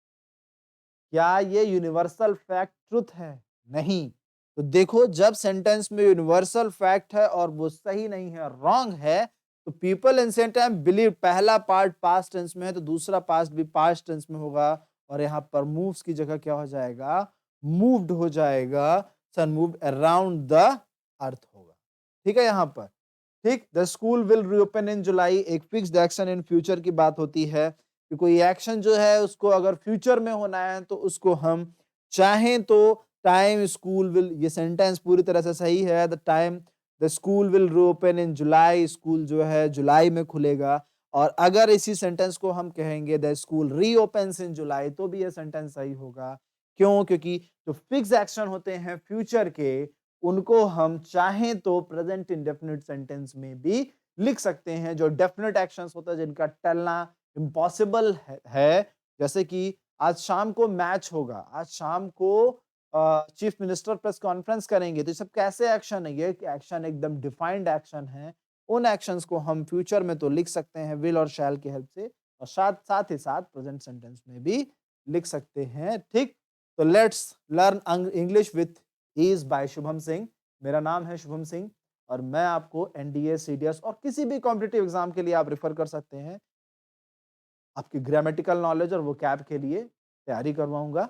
क्या ये यूनिवर्सल फैक्ट ट्रुथ है? नहीं। तो देखो जब सेंटेंस में यूनिवर्सल फैक्ट है और वो सही नहीं है, रॉन्ग है, तो पीपल एंशिएंट टाइम बिलीव, पहला पार्ट पास्ट टेंस में है तो दूसरा पास्ट भी पास्ट टेंस में होगा और यहाँ पर मूव्स की जगह क्या हो जाएगा? मूव्ड हो जाएगा। सन मूव्ड अराउंड द अर्थ होगा। ठीक है यहाँ पर। ठीक, द स्कूल विल रीओपन इन जुलाई, एक फिक्स्ड एक्शन इन फ्यूचर की बात होती है कि कोई एक्शन जो है उसको अगर फ्यूचर में होना है तो उसको हम चाहें तो टाइम स्कूल विल, ये सेंटेंस पूरी तरह से सही है। The time the school will reopen in July, school जो है जुलाई में खुलेगा। और अगर इसी सेंटेंस को हम कहेंगे द स्कूल रीओपन्स इन जुलाई, तो भी ये सेंटेंस सही होगा। क्यों? क्योंकि जो फिक्स एक्शन होते हैं फ्यूचर के, उनको हम चाहें तो प्रेजेंट इंडेफिनिट सेंटेंस में भी लिख सकते हैं। जो डेफिनेट एक्शंस होता है जिनका टलना इम्पॉसिबल है, जैसे कि आज शाम को मैच होगा, आज शाम को चीफ मिनिस्टर प्रेस कॉन्फ्रेंस करेंगे, तो ये सब कैसे एक्शन है? ये एक्शन एकदम डिफाइंड एक्शन है। उन एक्शंस को हम फ्यूचर में तो लिख सकते हैं विल और शैल की हेल्प से, और साथ साथ ही साथ प्रेजेंट सेंटेंस में भी लिख सकते हैं। ठीक, तो let's learn English with ease by Shubham Singh. मेरा नाम है शुभम सिंह और मैं आपको एनडीए, सीडीएस और किसी भी कॉम्पिटिटिव एग्जाम के लिए आप रेफर कर सकते हैं। आपकी ग्रामेटिकल नॉलेज और वोकैब के लिए तैयारी करवाऊंगा।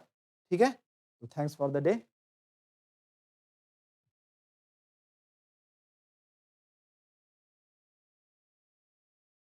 ठीक है, तो थैंक्स फॉर द डे।